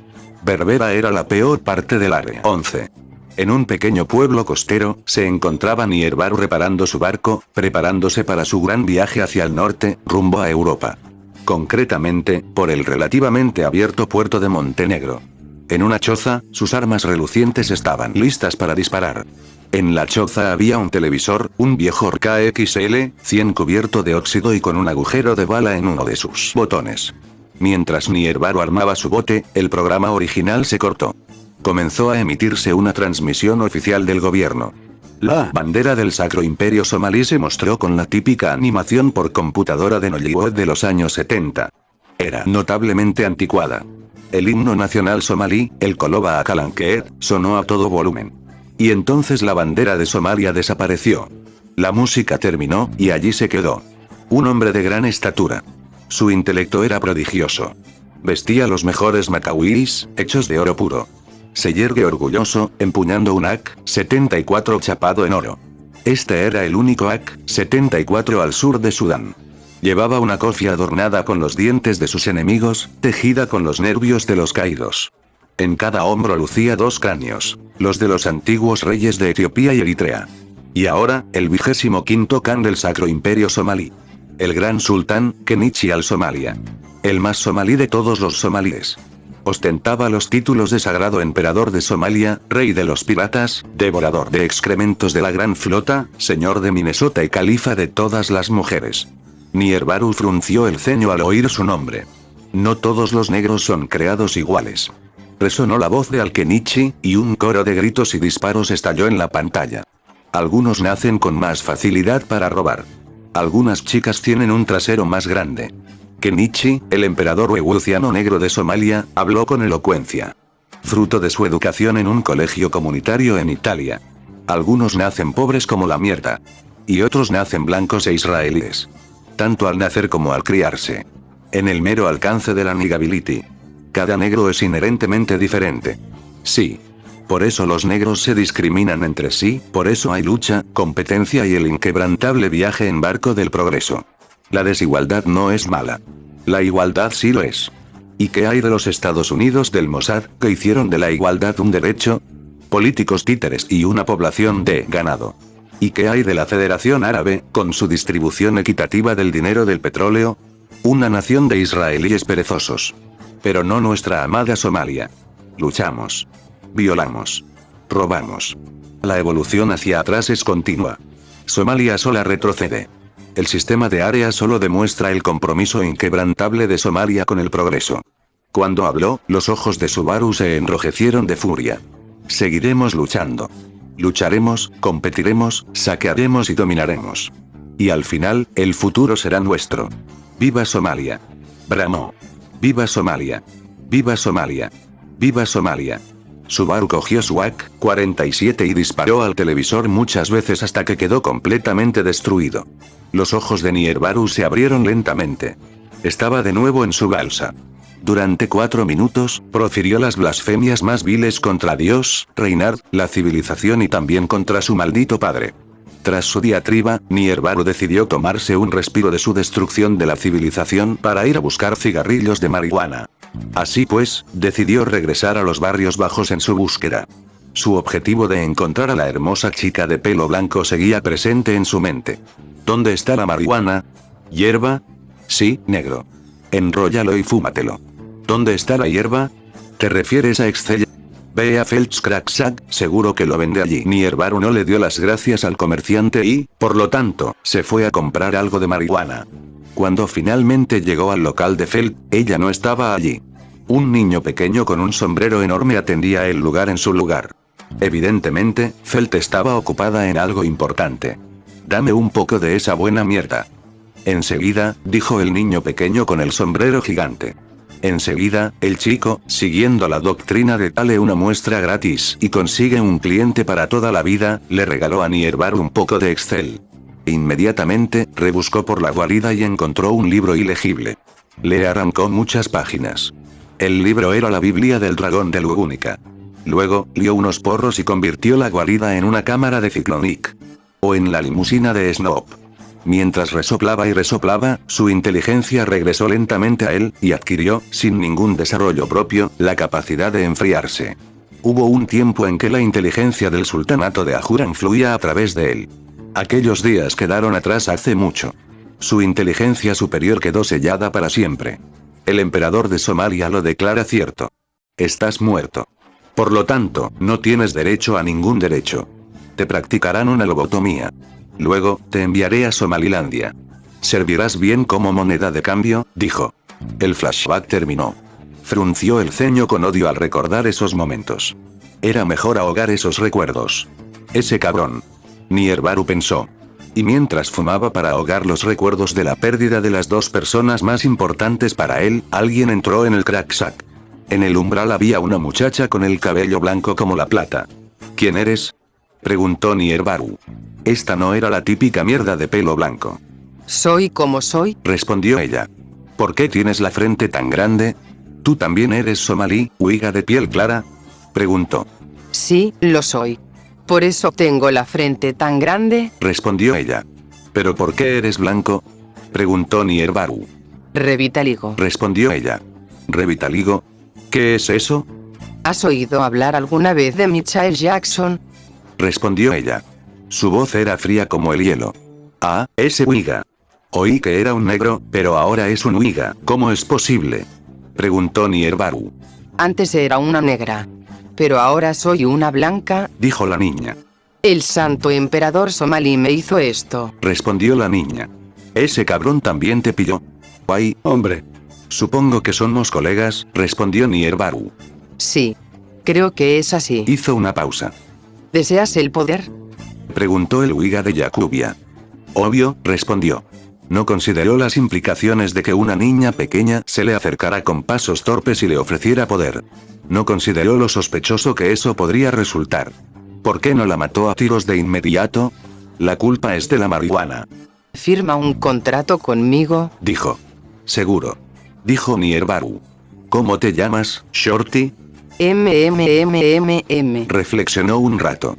Berbera era la peor parte del Área 11. En un pequeño pueblo costero, se encontraba Nierbaru reparando su barco, preparándose para su gran viaje hacia el norte, rumbo a Europa. Concretamente, por el relativamente abierto puerto de Montenegro. En una choza, sus armas relucientes estaban listas para disparar. En la choza había un televisor, un viejo KXL-100 cubierto de óxido y con un agujero de bala en uno de sus botones. Mientras Nierbaru armaba su bote, el programa original se cortó. Comenzó a emitirse una transmisión oficial del gobierno. La bandera del Sacro Imperio Somalí se mostró con la típica animación por computadora de Nollywood de los años 70. Era notablemente anticuada. El himno nacional somalí, el Koloba Akalankeet, sonó a todo volumen. Y entonces la bandera de Somalia desapareció. La música terminó, y allí se quedó. Un hombre de gran estatura. Su intelecto era prodigioso. Vestía los mejores makawis, hechos de oro puro. Se yergue orgulloso, empuñando un AK-74 chapado en oro. Este era el único AK-74 al sur de Sudán. Llevaba una cofia adornada con los dientes de sus enemigos, tejida con los nervios de los caídos. En cada hombro lucía 2 cráneos, los de los antiguos reyes de Etiopía y Eritrea. Y ahora, el 25º Khan del Sacro Imperio Somalí. El gran sultán, Kenichi al-Somalia. El más somalí de todos los somalíes. Ostentaba los títulos de Sagrado Emperador de Somalia, Rey de los Piratas, Devorador de excrementos de la Gran Flota, Señor de Minnesota y Califa de todas las mujeres. Nierbaru frunció el ceño al oír su nombre. No todos los negros son creados iguales. Resonó la voz de Al-Kenichi, y un coro de gritos y disparos estalló en la pantalla. Algunos nacen con más facilidad para robar. Algunas chicas tienen un trasero más grande. Kenichi, el emperador huehuciano negro de Somalia, habló con elocuencia. Fruto de su educación en un colegio comunitario en Italia. Algunos nacen pobres como la mierda. Y otros nacen blancos e israelíes. Tanto al nacer como al criarse. En el mero alcance de la nigability. Cada negro es inherentemente diferente. Sí. Por eso los negros se discriminan entre sí, por eso hay lucha, competencia y el inquebrantable viaje en barco del progreso. La desigualdad no es mala. La igualdad sí lo es. ¿Y qué hay de los Estados Unidos del Mossad, que hicieron de la igualdad un derecho? Políticos títeres y una población de ganado. ¿Y qué hay de la Federación Árabe, con su distribución equitativa del dinero del petróleo? Una nación de israelíes perezosos. Pero no nuestra amada Somalia. Luchamos. Violamos. Robamos. La evolución hacia atrás es continua. Somalia sola retrocede. El sistema de área solo demuestra el compromiso inquebrantable de Somalia con el progreso. Cuando habló, los ojos de Subaru se enrojecieron de furia. Seguiremos luchando. Lucharemos, competiremos, saquearemos y dominaremos. Y al final, el futuro será nuestro. ¡Viva Somalia! Bramó. ¡Viva Somalia! ¡Viva Somalia! ¡Viva Somalia! Subaru cogió su AK-47 y disparó al televisor muchas veces hasta que quedó completamente destruido. Los ojos de Nierbaru se abrieron lentamente. Estaba de nuevo en su balsa. Durante 4 minutos, profirió las blasfemias más viles contra Dios, Reynard, la civilización y también contra su maldito padre. Tras su diatriba, Niervaru decidió tomarse un respiro de su destrucción de la civilización para ir a buscar cigarrillos de marihuana. Así pues, decidió regresar a los barrios bajos en su búsqueda. Su objetivo de encontrar a la hermosa chica de pelo blanco seguía presente en su mente. ¿Dónde está la marihuana? ¿Hierba? Sí, negro. Enróllalo y fúmatelo. ¿Dónde está la hierba? ¿Te refieres a Excel? Ve a Feldskraxak, seguro que lo vende allí. Niervaru no le dio las gracias al comerciante y, por lo tanto, se fue a comprar algo de marihuana. Cuando finalmente llegó al local de Feld, ella no estaba allí. Un niño pequeño con un sombrero enorme atendía el lugar en su lugar. Evidentemente, Feld estaba ocupada en algo importante. Dame un poco de esa buena mierda. Enseguida, dijo el niño pequeño con el sombrero gigante. Enseguida, el chico, siguiendo la doctrina de dale una muestra gratis y consigue un cliente para toda la vida, le regaló a Niervaru un poco de Excel. Inmediatamente, rebuscó por la guarida y encontró un libro ilegible. Le arrancó muchas páginas. El libro era la Biblia del dragón de Lugúnica. Luego, lió unos porros y convirtió la guarida en una cámara de Cyclonic. O en la limusina de Snoop. Mientras resoplaba y resoplaba, su inteligencia regresó lentamente a él, y adquirió, sin ningún desarrollo propio, la capacidad de enfriarse. Hubo un tiempo en que la inteligencia del sultanato de Ajuran fluía a través de él. Aquellos días quedaron atrás hace mucho. Su inteligencia superior quedó sellada para siempre. El emperador de Somalia lo declara cierto. Estás muerto. Por lo tanto, no tienes derecho a ningún derecho. Te practicarán una lobotomía. Luego, te enviaré a Somalilandia. ¿Servirás bien como moneda de cambio?, dijo. El flashback terminó. Frunció el ceño con odio al recordar esos momentos. Era mejor ahogar esos recuerdos. Ese cabrón. Niervaru pensó. Y mientras fumaba para ahogar los recuerdos de la pérdida de las 2 personas más importantes para él, alguien entró en el cracksack. En el umbral había una muchacha con el cabello blanco como la plata. ¿Quién eres?, preguntó Niervaru. Esta no era la típica mierda de pelo blanco. Soy como soy, respondió ella. ¿Por qué tienes la frente tan grande? ¿Tú también eres somalí, huiga de piel clara?, preguntó. Sí, lo soy. Por eso tengo la frente tan grande, respondió ella. ¿Pero por qué eres blanco?, preguntó Niervaru. Revitaligo. Respondió ella. ¿Revitaligo? ¿Qué es eso?, ¿has oído hablar alguna vez de Michael Jackson?, respondió ella. Su voz era fría como el hielo. Ah, ese huiga. Oí que era un negro, pero ahora es un huiga. ¿Cómo es posible?, preguntó Niervaru. Antes era una negra. Pero ahora soy una blanca, dijo la niña. El santo emperador somalí me hizo esto, respondió la niña. ¿Ese cabrón también te pilló? Ay, hombre. Supongo que somos colegas, respondió Niervaru. Sí. Creo que es así. Hizo una pausa. ¿Deseas el poder?, preguntó el huiga de Yacubia. Obvio, respondió. No consideró las implicaciones de que una niña pequeña se le acercara con pasos torpes y le ofreciera poder. No consideró lo sospechoso que eso podría resultar. ¿Por qué no la mató a tiros de inmediato? La culpa es de la marihuana. Firma un contrato conmigo, dijo. Seguro, dijo Niervaru. ¿Cómo te llamas, Shorty? Reflexionó un rato.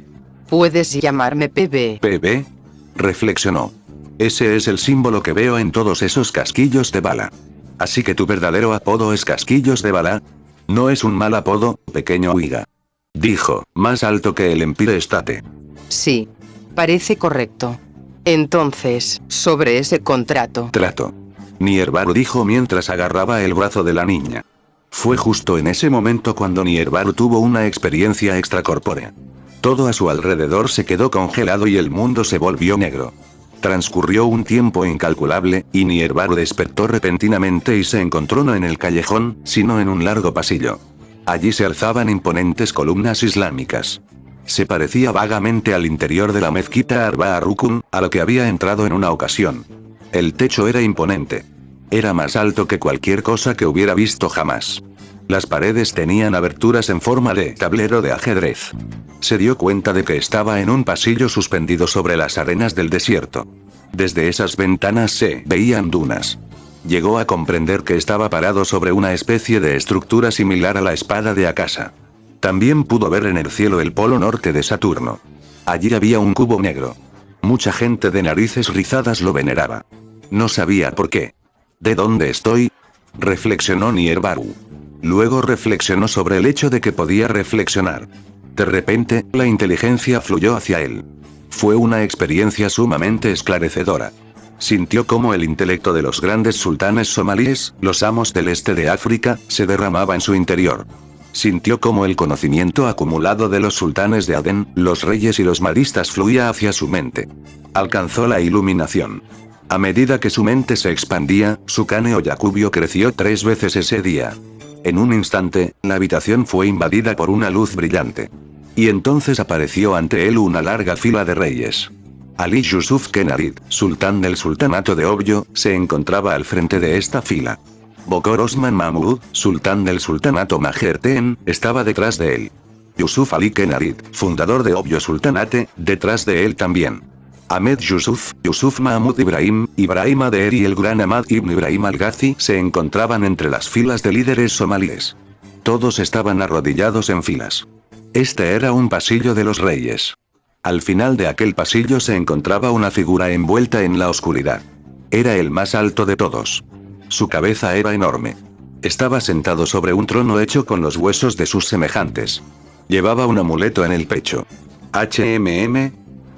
Puedes llamarme PB. ¿PB? Reflexionó. Ese es el símbolo que veo en todos esos casquillos de bala. Así que tu verdadero apodo es Casquillos de Bala. No es un mal apodo, pequeño huiga. Dijo, más alto que el Empire State. Sí. Parece correcto. Entonces, sobre ese contrato. Trato. Niervaru dijo mientras agarraba el brazo de la niña. Fue justo en ese momento cuando Niervaru tuvo una experiencia extracorpórea. Todo a su alrededor se quedó congelado y el mundo se volvió negro. Transcurrió un tiempo incalculable, y Niervaru despertó repentinamente y se encontró no en el callejón, sino en un largo pasillo. Allí se alzaban imponentes columnas islámicas. Se parecía vagamente al interior de la mezquita Arba Rukun, a lo que había entrado en una ocasión. El techo era imponente. Era más alto que cualquier cosa que hubiera visto jamás. Las paredes tenían aberturas en forma de tablero de ajedrez. Se dio cuenta de que estaba en un pasillo suspendido sobre las arenas del desierto. Desde esas ventanas se veían dunas. Llegó a comprender que estaba parado sobre una especie de estructura similar a la espada de Akasa. También pudo ver en el cielo el polo norte de Saturno. Allí había un cubo negro. Mucha gente de narices rizadas lo veneraba. No sabía por qué. ¿De dónde estoy?, reflexionó Nierbaru. Luego reflexionó sobre el hecho de que podía reflexionar. De repente, la inteligencia fluyó hacia él. Fue una experiencia sumamente esclarecedora. Sintió cómo el intelecto de los grandes sultanes somalíes, los amos del este de África, se derramaba en su interior. Sintió cómo el conocimiento acumulado de los sultanes de Adén, los reyes y los mahdistas fluía hacia su mente. Alcanzó la iluminación. A medida que su mente se expandía, su cráneo Yakubio creció 3 veces ese día. En un instante, la habitación fue invadida por una luz brillante. Y entonces apareció ante él una larga fila de reyes. Ali Yusuf Kenarid, sultán del sultanato de Obyo, se encontraba al frente de esta fila. Bokor Osman Mahmud, sultán del sultanato Majerten, estaba detrás de él. Yusuf Ali Kenarid, fundador de Obyo Sultanate, detrás de él también. Ahmed Yusuf, Yusuf Mahmud Ibrahim, Ibrahim Ader y el gran Ahmad ibn Ibrahim al-Ghazi se encontraban entre las filas de líderes somalíes. Todos estaban arrodillados en filas. Este era un pasillo de los reyes. Al final de aquel pasillo se encontraba una figura envuelta en la oscuridad. Era el más alto de todos. Su cabeza era enorme. Estaba sentado sobre un trono hecho con los huesos de sus semejantes. Llevaba un amuleto en el pecho.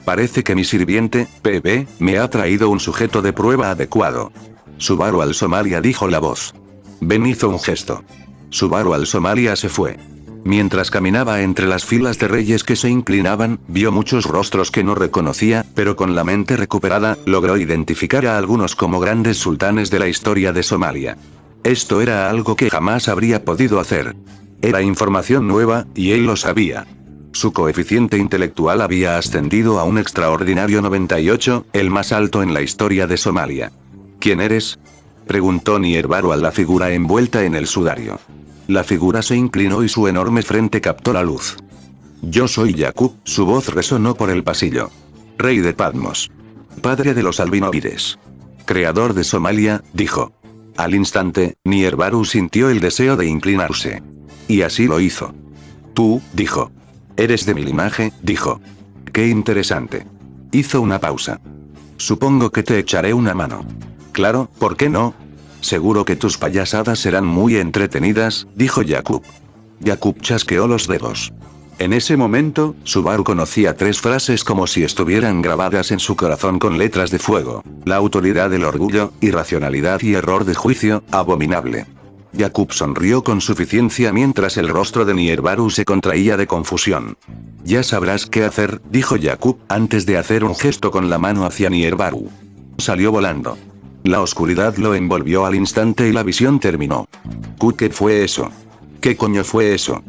Parece que mi sirviente, PB, me ha traído un sujeto de prueba adecuado. Subaru al-Somalia, dijo la voz. Ben hizo un gesto. Subaru al-Somalia se fue. Mientras caminaba entre las filas de reyes que se inclinaban, vio muchos rostros que no reconocía, pero con la mente recuperada, logró identificar a algunos como grandes sultanes de la historia de Somalia. Esto era algo que jamás habría podido hacer. Era información nueva, y él lo sabía. Su coeficiente intelectual había ascendido a un extraordinario 98, el más alto en la historia de Somalia. ¿Quién eres?, preguntó Nierbaru a la figura envuelta en el sudario. La figura se inclinó y su enorme frente captó la luz. Yo soy Yakub, su voz resonó por el pasillo. Rey de Patmos. Padre de los albinoides. Creador de Somalia, dijo. Al instante, Nierbaru sintió el deseo de inclinarse. Y así lo hizo. Tú, dijo. Eres de mi linaje, dijo. Qué interesante. Hizo una pausa. Supongo que te echaré una mano. Claro, ¿por qué no? Seguro que tus payasadas serán muy entretenidas, dijo Yakub. Yakub chasqueó los dedos. En ese momento, Subaru conocía 3 frases como si estuvieran grabadas en su corazón con letras de fuego: la autoridad del orgullo, irracionalidad y error de juicio, abominable. Yakub sonrió con suficiencia mientras el rostro de Nierbaru se contraía de confusión. Ya sabrás qué hacer, dijo Yakub, antes de hacer un gesto con la mano hacia Nierbaru. Salió volando. La oscuridad lo envolvió al instante y la visión terminó. ¿Qué fue eso? ¿Qué coño fue eso?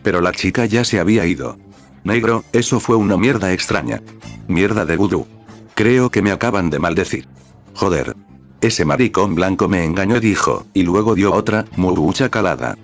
Pero la chica ya se había ido. Negro, eso fue una mierda extraña. Mierda de vudú. Creo que me acaban de maldecir. Joder. Ese maricón blanco me engañó, dijo, y luego dio otra, mucha calada.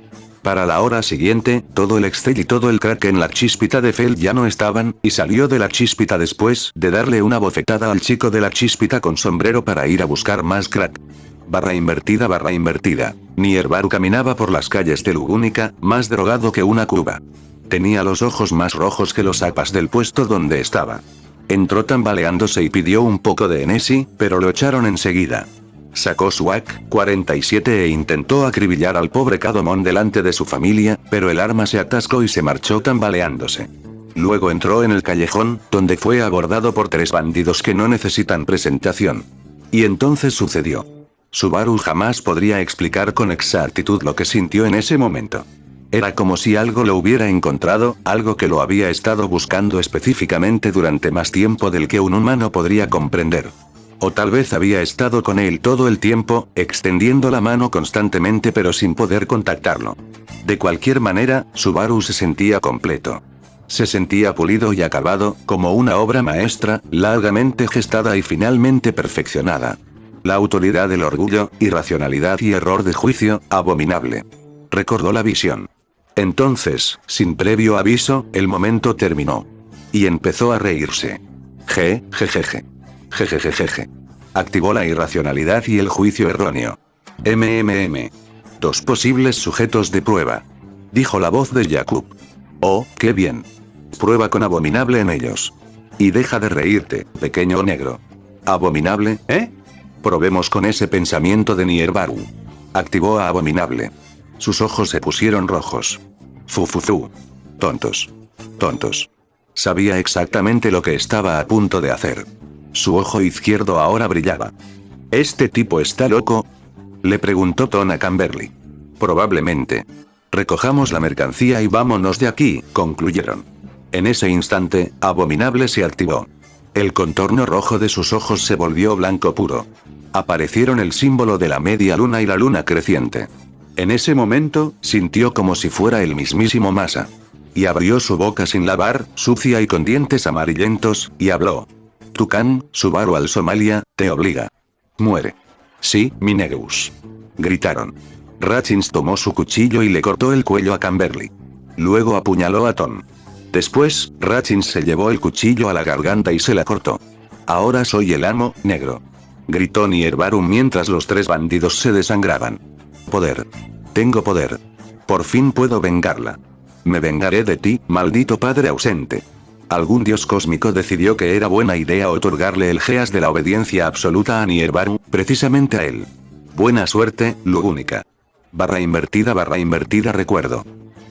Para la hora siguiente, todo el Excel y todo el crack en la chispita de Fel ya no estaban, y salió de la chispita después de darle una bofetada al chico de la chispita con sombrero para ir a buscar más crack. Barra invertida. Nierbaru caminaba por las calles de Lugúnica, más drogado que una cuba. Tenía los ojos más rojos que los apas del puesto donde estaba. Entró tambaleándose y pidió un poco de Enesi, pero lo echaron enseguida. Sacó su AK-47 e intentó acribillar al pobre Cadomón delante de su familia, pero el arma se atascó y se marchó tambaleándose. Luego entró en el callejón, donde fue abordado por 3 bandidos que no necesitan presentación. Y entonces sucedió. Subaru jamás podría explicar con exactitud lo que sintió en ese momento. Era como si algo lo hubiera encontrado, algo que lo había estado buscando específicamente durante más tiempo del que un humano podría comprender. O tal vez había estado con él todo el tiempo, extendiendo la mano constantemente pero sin poder contactarlo. De cualquier manera, Subaru se sentía completo. Se sentía pulido y acabado, como una obra maestra, largamente gestada y finalmente perfeccionada. La autoridad del orgullo, irracionalidad y error de juicio, abominable. Recordó la visión. Entonces, sin previo aviso, el momento terminó. Y empezó a reírse. Jejejeje. Activó la irracionalidad y el juicio erróneo. Dos posibles sujetos de prueba. Dijo la voz de Jakub. Oh, qué bien. Prueba con Abominable en ellos. Y deja de reírte, pequeño negro. ¿Abominable, eh? Probemos con ese pensamiento de Nierbaru. Activó a Abominable. Sus ojos se pusieron rojos. Fufuzu. Tontos. Tontos. Sabía exactamente lo que estaba a punto de hacer. Su ojo izquierdo ahora brillaba. ¿Este tipo está loco?, le preguntó Ton a Camberly. Probablemente. Recojamos la mercancía y vámonos de aquí, concluyeron. En ese instante, Abominable se activó. El contorno rojo de sus ojos se volvió blanco puro. Aparecieron el símbolo de la media luna y la luna creciente. En ese momento, sintió como si fuera el mismísimo Masa. Y abrió su boca sin lavar, sucia y con dientes amarillentos, y habló. Tucán, Subaru al Somalia, te obliga. Muere. Sí, Minegus. Gritaron. Ratchins tomó su cuchillo y le cortó el cuello a Camberly. Luego apuñaló a Ton. Después, Ratchins se llevó el cuchillo a la garganta y se la cortó. Ahora soy el amo, negro. Gritó Nierbarum mientras los tres bandidos se desangraban. Poder. Tengo poder. Por fin puedo vengarla. Me vengaré de ti, maldito padre ausente. Algún dios cósmico decidió que era buena idea otorgarle el geas de la obediencia absoluta a Nierbarum, precisamente a él. Buena suerte, Lugúnica. // recuerdo.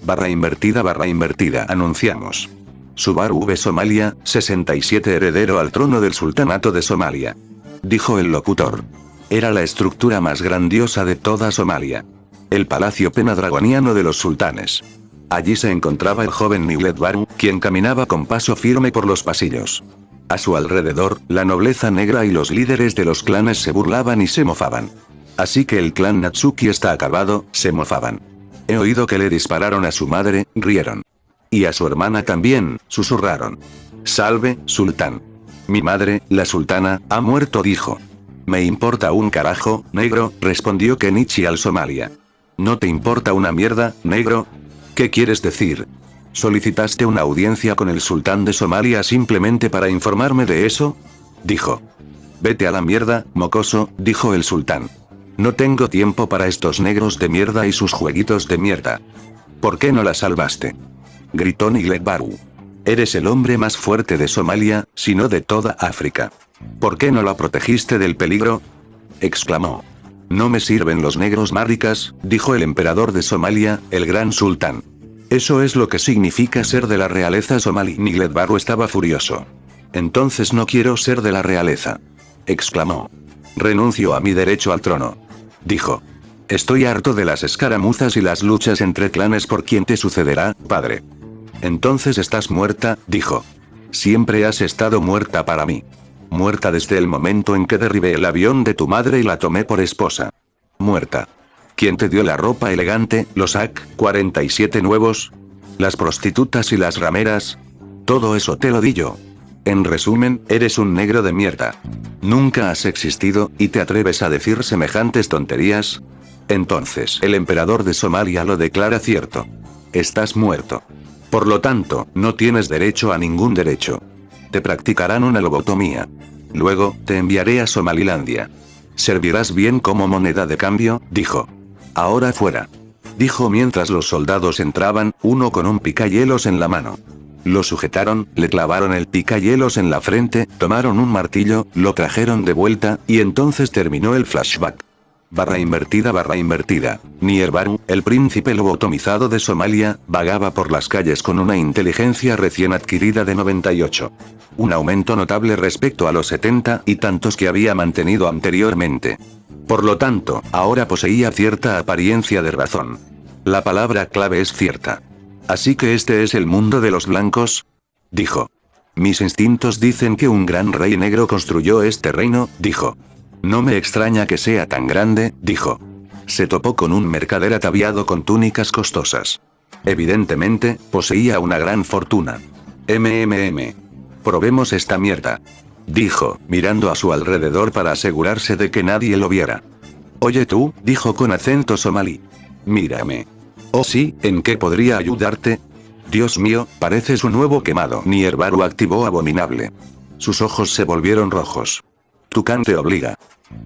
// anunciamos. Subaru V Somalia, 67 heredero al trono del sultanato de Somalia. Dijo el locutor. Era la estructura más grandiosa de toda Somalia. El palacio penadragoniano de los sultanes. Allí se encontraba el joven Niglet Baru, quien caminaba con paso firme por los pasillos. A su alrededor, la nobleza negra y los líderes de los clanes se burlaban y se mofaban. Así que el clan Natsuki está acabado, se mofaban. He oído que le dispararon a su madre, rieron. Y a su hermana también, susurraron. Salve, sultán. Mi madre, la sultana, ha muerto, dijo. Me importa un carajo, negro, respondió Kenichi al Somalia. ¿No te importa una mierda, negro? ¿Qué quieres decir? ¿Solicitaste una audiencia con el sultán de Somalia simplemente para informarme de eso? Dijo. Vete a la mierda, mocoso, dijo el sultán. No tengo tiempo para estos negros de mierda y sus jueguitos de mierda. ¿Por qué no la salvaste? Gritó Niglet Baru. Eres el hombre más fuerte de Somalia, si no de toda África. ¿Por qué no la protegiste del peligro? Exclamó. No me sirven los negros maricas, dijo el emperador de Somalia, el gran sultán. Eso es lo que significa ser de la realeza somalí. Niglet Baru estaba furioso. Entonces no quiero ser de la realeza. Exclamó. Renuncio a mi derecho al trono. Dijo. Estoy harto de las escaramuzas y las luchas entre clanes por quién te sucederá, padre. Entonces estás muerta, dijo. Siempre has estado muerta para mí. Muerta desde el momento en que derribé el avión de tu madre y la tomé por esposa. Muerta. ¿Quién te dio la ropa elegante, los AK-47 nuevos? ¿Las prostitutas y las rameras? Todo eso te lo di yo. En resumen, eres un negro de mierda. Nunca has existido, ¿y te atreves a decir semejantes tonterías? Entonces el emperador de Somalia lo declara cierto. Estás muerto. Por lo tanto, no tienes derecho a ningún derecho. Te practicarán una lobotomía. Luego, te enviaré a Somalilandia. Servirás bien como moneda de cambio, dijo. Ahora fuera. Dijo mientras los soldados entraban, uno con un picahielos en la mano. Lo sujetaron, le clavaron el picahielos en la frente, tomaron un martillo, lo trajeron de vuelta, y entonces terminó el flashback. // Nierbaru, el príncipe lobotomizado de Somalia, vagaba por las calles con una inteligencia recién adquirida de 98. Un aumento notable respecto a los 70 y tantos que había mantenido anteriormente. Por lo tanto, ahora poseía cierta apariencia de razón. La palabra clave es cierta. Así que este es el mundo de los blancos, dijo. Mis instintos dicen que un gran rey negro construyó este reino, dijo. No me extraña que sea tan grande, dijo. Se topó con un mercader ataviado con túnicas costosas. Evidentemente, poseía una gran fortuna. Probemos esta mierda. Dijo, mirando a su alrededor para asegurarse de que nadie lo viera. Oye tú, dijo con acento somalí. Mírame. Oh sí, ¿en qué podría ayudarte? Dios mío, pareces un huevo quemado. Nierbaru activó Abominable. Sus ojos se volvieron rojos. Tucán te obliga.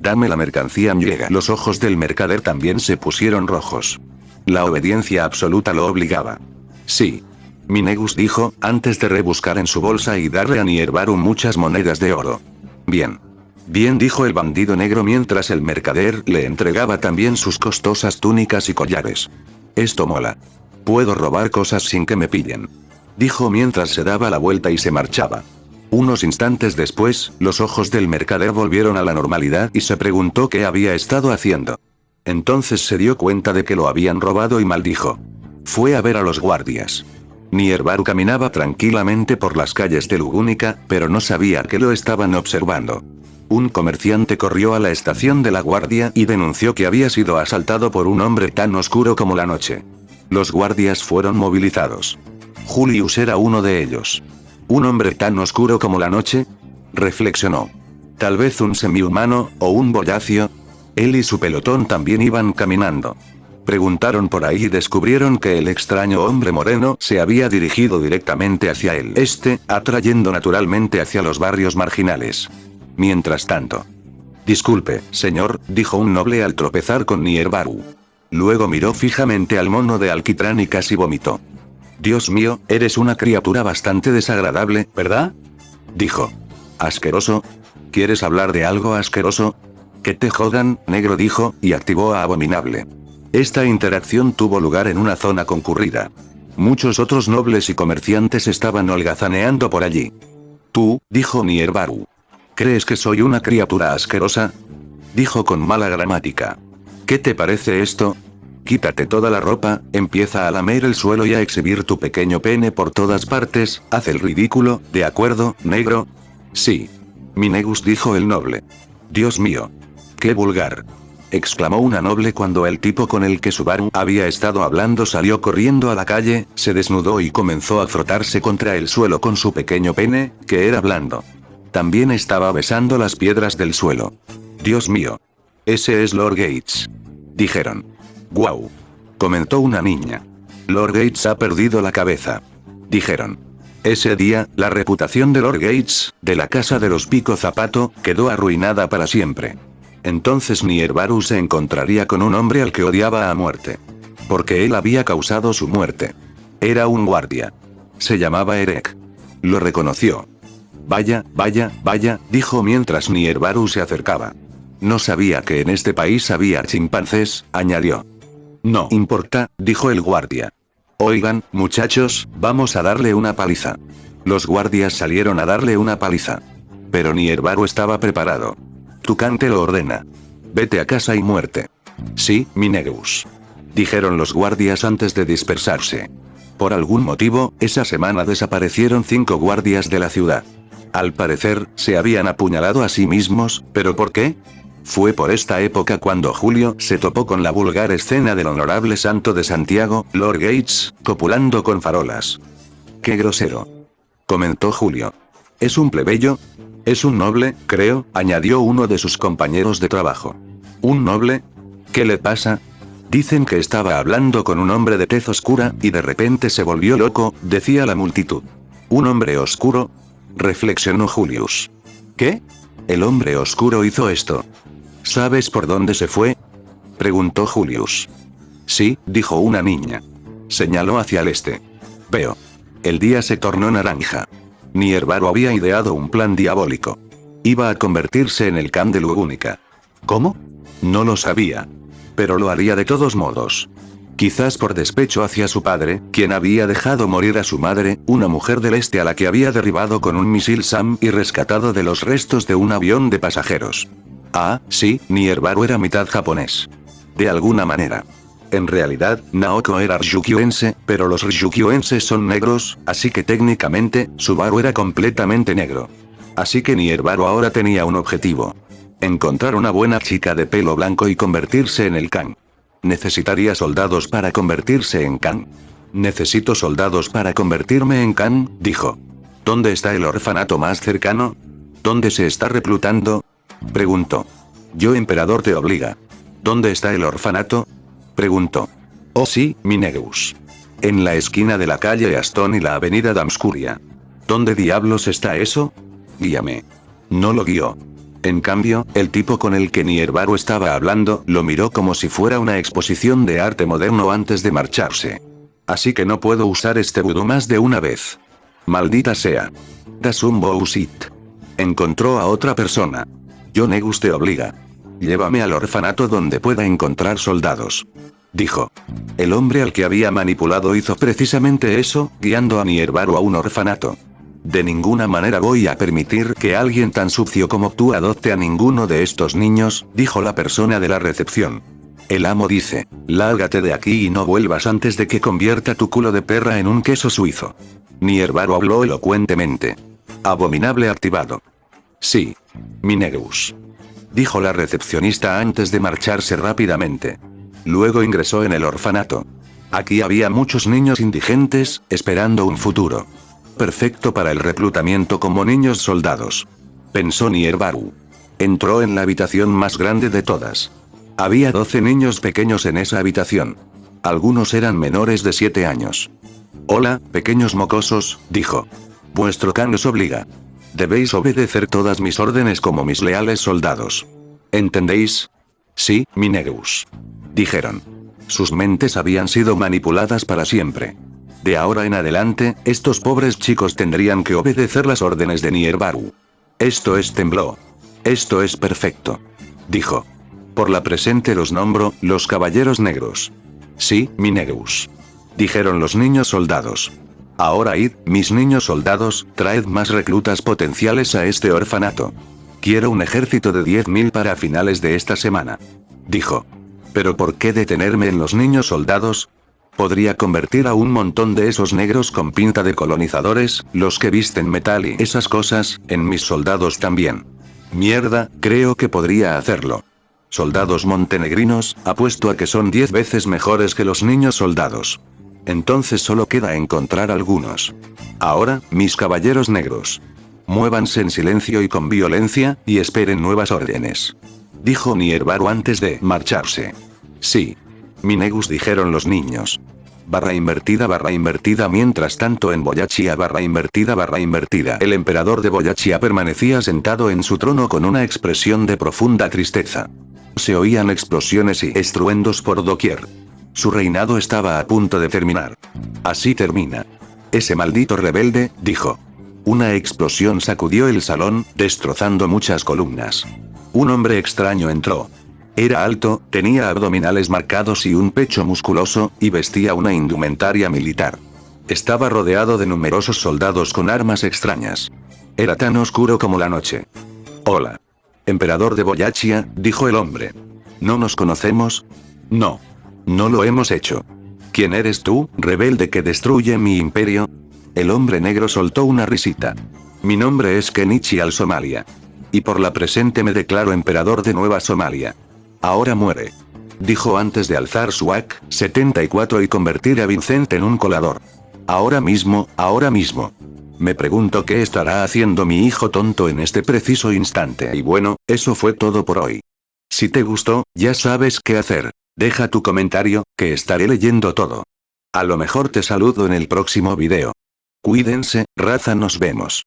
Dame la mercancía llega. Los ojos del mercader también se pusieron rojos. La obediencia absoluta lo obligaba. Sí. Minegus dijo, antes de rebuscar en su bolsa y darle a Niervaru muchas monedas de oro. Bien. Bien, dijo el bandido negro mientras el mercader le entregaba también sus costosas túnicas y collares. Esto mola. Puedo robar cosas sin que me pillen. Dijo mientras se daba la vuelta y se marchaba. Unos instantes después, los ojos del mercader volvieron a la normalidad y se preguntó qué había estado haciendo. Entonces se dio cuenta de que lo habían robado y maldijo. Fue a ver a los guardias. Niervaru caminaba tranquilamente por las calles de Lugúnica, pero no sabía que lo estaban observando. Un comerciante corrió a la estación de la guardia y denunció que había sido asaltado por un hombre tan oscuro como la noche. Los guardias fueron movilizados. Julius era uno de ellos. ¿Un hombre tan oscuro como la noche? Reflexionó. Tal vez un semihumano, o un boyacio. Él y su pelotón también iban caminando. Preguntaron por ahí y descubrieron que el extraño hombre moreno se había dirigido directamente hacia el este, atrayendo naturalmente hacia los barrios marginales. Mientras tanto. Disculpe, señor, dijo un noble al tropezar con Niervaru. Luego miró fijamente al mono de alquitrán y casi vomitó. Dios mío, eres una criatura bastante desagradable, ¿verdad? Dijo. ¿Asqueroso? ¿Quieres hablar de algo asqueroso? Que te jodan, negro, dijo, y activó a Abominable. Esta interacción tuvo lugar en una zona concurrida. Muchos otros nobles y comerciantes estaban holgazaneando por allí. Tú, dijo Niervaru. ¿Crees que soy una criatura asquerosa? Dijo con mala gramática. ¿Qué te parece esto? Quítate toda la ropa, empieza a lamer el suelo y a exhibir tu pequeño pene por todas partes, haz el ridículo, ¿de acuerdo, negro? Sí. Minegus, dijo el noble. Dios mío. ¡Qué vulgar! Exclamó una noble cuando el tipo con el que Subaru había estado hablando salió corriendo a la calle, se desnudó y comenzó a frotarse contra el suelo con su pequeño pene, que era blando. También estaba besando las piedras del suelo. Dios mío. Ese es Lord Gates. Dijeron. Guau. Comentó una niña. Lord Gates ha perdido la cabeza. Dijeron. Ese día, la reputación de Lord Gates, de la casa de los Pico Zapato, quedó arruinada para siempre. Entonces Niervaru se encontraría con un hombre al que odiaba a muerte. Porque él había causado su muerte. Era un guardia. Se llamaba Erek. Lo reconoció. Vaya, vaya, vaya, dijo mientras Niervaru se acercaba. No sabía que en este país había chimpancés, añadió. No importa, dijo el guardia. Oigan, muchachos, vamos a darle una paliza. Los guardias salieron a darle una paliza. Pero Niervaru estaba preparado. Tucán te lo ordena. Vete a casa y muerte. Sí, Minegus. Dijeron los guardias antes de dispersarse. Por algún motivo, esa semana desaparecieron 5 guardias de la ciudad. Al parecer, se habían apuñalado a sí mismos, ¿pero por qué? Fue por esta época cuando Julio se topó con la vulgar escena del honorable santo de Santiago, Lord Gates, copulando con farolas. ¡Qué grosero! Comentó Julio. ¿Es un plebeyo? Es un noble, creo, añadió uno de sus compañeros de trabajo. ¿Un noble? ¿Qué le pasa? Dicen que estaba hablando con un hombre de tez oscura, y de repente se volvió loco, decía la multitud. ¿Un hombre oscuro? Reflexionó Julius. ¿Qué? El hombre oscuro hizo esto. ¿Sabes por dónde se fue? Preguntó Julius. Sí, dijo una niña. Señaló hacia el este. Veo. El día se tornó naranja. Niervaru había ideado un plan diabólico. Iba a convertirse en el Khan de Lugúnica. ¿Cómo? No lo sabía. Pero lo haría de todos modos. Quizás por despecho hacia su padre, quien había dejado morir a su madre, una mujer del este a la que había derribado con un misil SAM y rescatado de los restos de un avión de pasajeros. Ah, sí, Niervaru era mitad japonés. De alguna manera. En realidad, Naoko era ryukyuense, pero los ryukyuenses son negros, así que técnicamente, Subaru era completamente negro. Así que Niervaru ahora tenía un objetivo. Encontrar una buena chica de pelo blanco y convertirse en el Khan. Necesitaría soldados para convertirse en Khan. Necesito soldados para convertirme en Khan, dijo. ¿Dónde está el orfanato más cercano? ¿Dónde se está reclutando? Preguntó. Yo emperador te obliga. ¿Dónde está el orfanato? Preguntó. Oh sí, Minegus. En la esquina de la calle Aston y la avenida Damscuria. ¿Dónde diablos está eso? Guíame. No lo guió. En cambio, el tipo con el que Nierbaru estaba hablando lo miró como si fuera una exposición de arte moderno antes de marcharse. Así que no puedo usar este vudú más de una vez. Maldita sea. Dasum Bousit. Encontró a otra persona. Yonegus te obliga. Llévame al orfanato donde pueda encontrar soldados. Dijo. El hombre al que había manipulado hizo precisamente eso, guiando a Nierbaru a un orfanato. De ninguna manera voy a permitir que alguien tan sucio como tú adopte a ninguno de estos niños, dijo la persona de la recepción. El amo dice, lárgate de aquí y no vuelvas antes de que convierta tu culo de perra en un queso suizo. Nierbaru habló elocuentemente. Abominable activado. Sí. Minegus. Dijo la recepcionista antes de marcharse rápidamente. Luego ingresó en el orfanato. Aquí había muchos niños indigentes, esperando un futuro. Perfecto para el reclutamiento como niños soldados. Pensó Nierbaru. Entró en la habitación más grande de todas. Había 12 niños pequeños en esa habitación. Algunos eran menores de 7 años. Hola, pequeños mocosos, dijo. Vuestro can os obliga. Debéis obedecer todas mis órdenes como mis leales soldados. ¿Entendéis? Sí, Minegus. Dijeron. Sus mentes habían sido manipuladas para siempre. De ahora en adelante, estos pobres chicos tendrían que obedecer las órdenes de Nierbaru. Esto es tembló. Esto es perfecto. Dijo. Por la presente los nombro, los caballeros negros. Sí, Minegus. Dijeron los niños soldados. Ahora id, mis niños soldados, traed más reclutas potenciales a este orfanato. Quiero un ejército de 10.000 para finales de esta semana. Dijo. ¿Pero por qué detenerme en los niños soldados? Podría convertir a un montón de esos negros con pinta de colonizadores, los que visten metal y esas cosas, en mis soldados también. Mierda, creo que podría hacerlo. Soldados montenegrinos, apuesto a que son 10 veces mejores que los niños soldados. Entonces solo queda encontrar algunos. Ahora, mis caballeros negros. Muévanse en silencio y con violencia, y esperen nuevas órdenes. Dijo Nierbaru antes de marcharse. Sí. Minegus, dijeron los niños. Barra invertida mientras tanto en Boyachia barra invertida. El emperador de Boyachia permanecía sentado en su trono con una expresión de profunda tristeza. Se oían explosiones y estruendos por doquier. Su reinado estaba a punto de terminar. Así termina. Ese maldito rebelde, dijo. Una explosión sacudió el salón, destrozando muchas columnas. Un hombre extraño entró. Era alto, tenía abdominales marcados y un pecho musculoso, y vestía una indumentaria militar. Estaba rodeado de numerosos soldados con armas extrañas. Era tan oscuro como la noche. Hola. Emperador de Boyachia, dijo el hombre. ¿No nos conocemos? No. No lo hemos hecho. ¿Quién eres tú, rebelde que destruye mi imperio? El hombre negro soltó una risita. Mi nombre es Kenichi al Somalia. Y por la presente me declaro emperador de Nueva Somalia. Ahora muere. Dijo antes de alzar su AK-74 y convertir a Vincent en un colador. Ahora mismo. Me pregunto qué estará haciendo mi hijo tonto en este preciso instante. Y bueno, eso fue todo por hoy. Si te gustó, ya sabes qué hacer. Deja tu comentario, que estaré leyendo todo. A lo mejor te saludo en el próximo video. Cuídense, raza, nos vemos.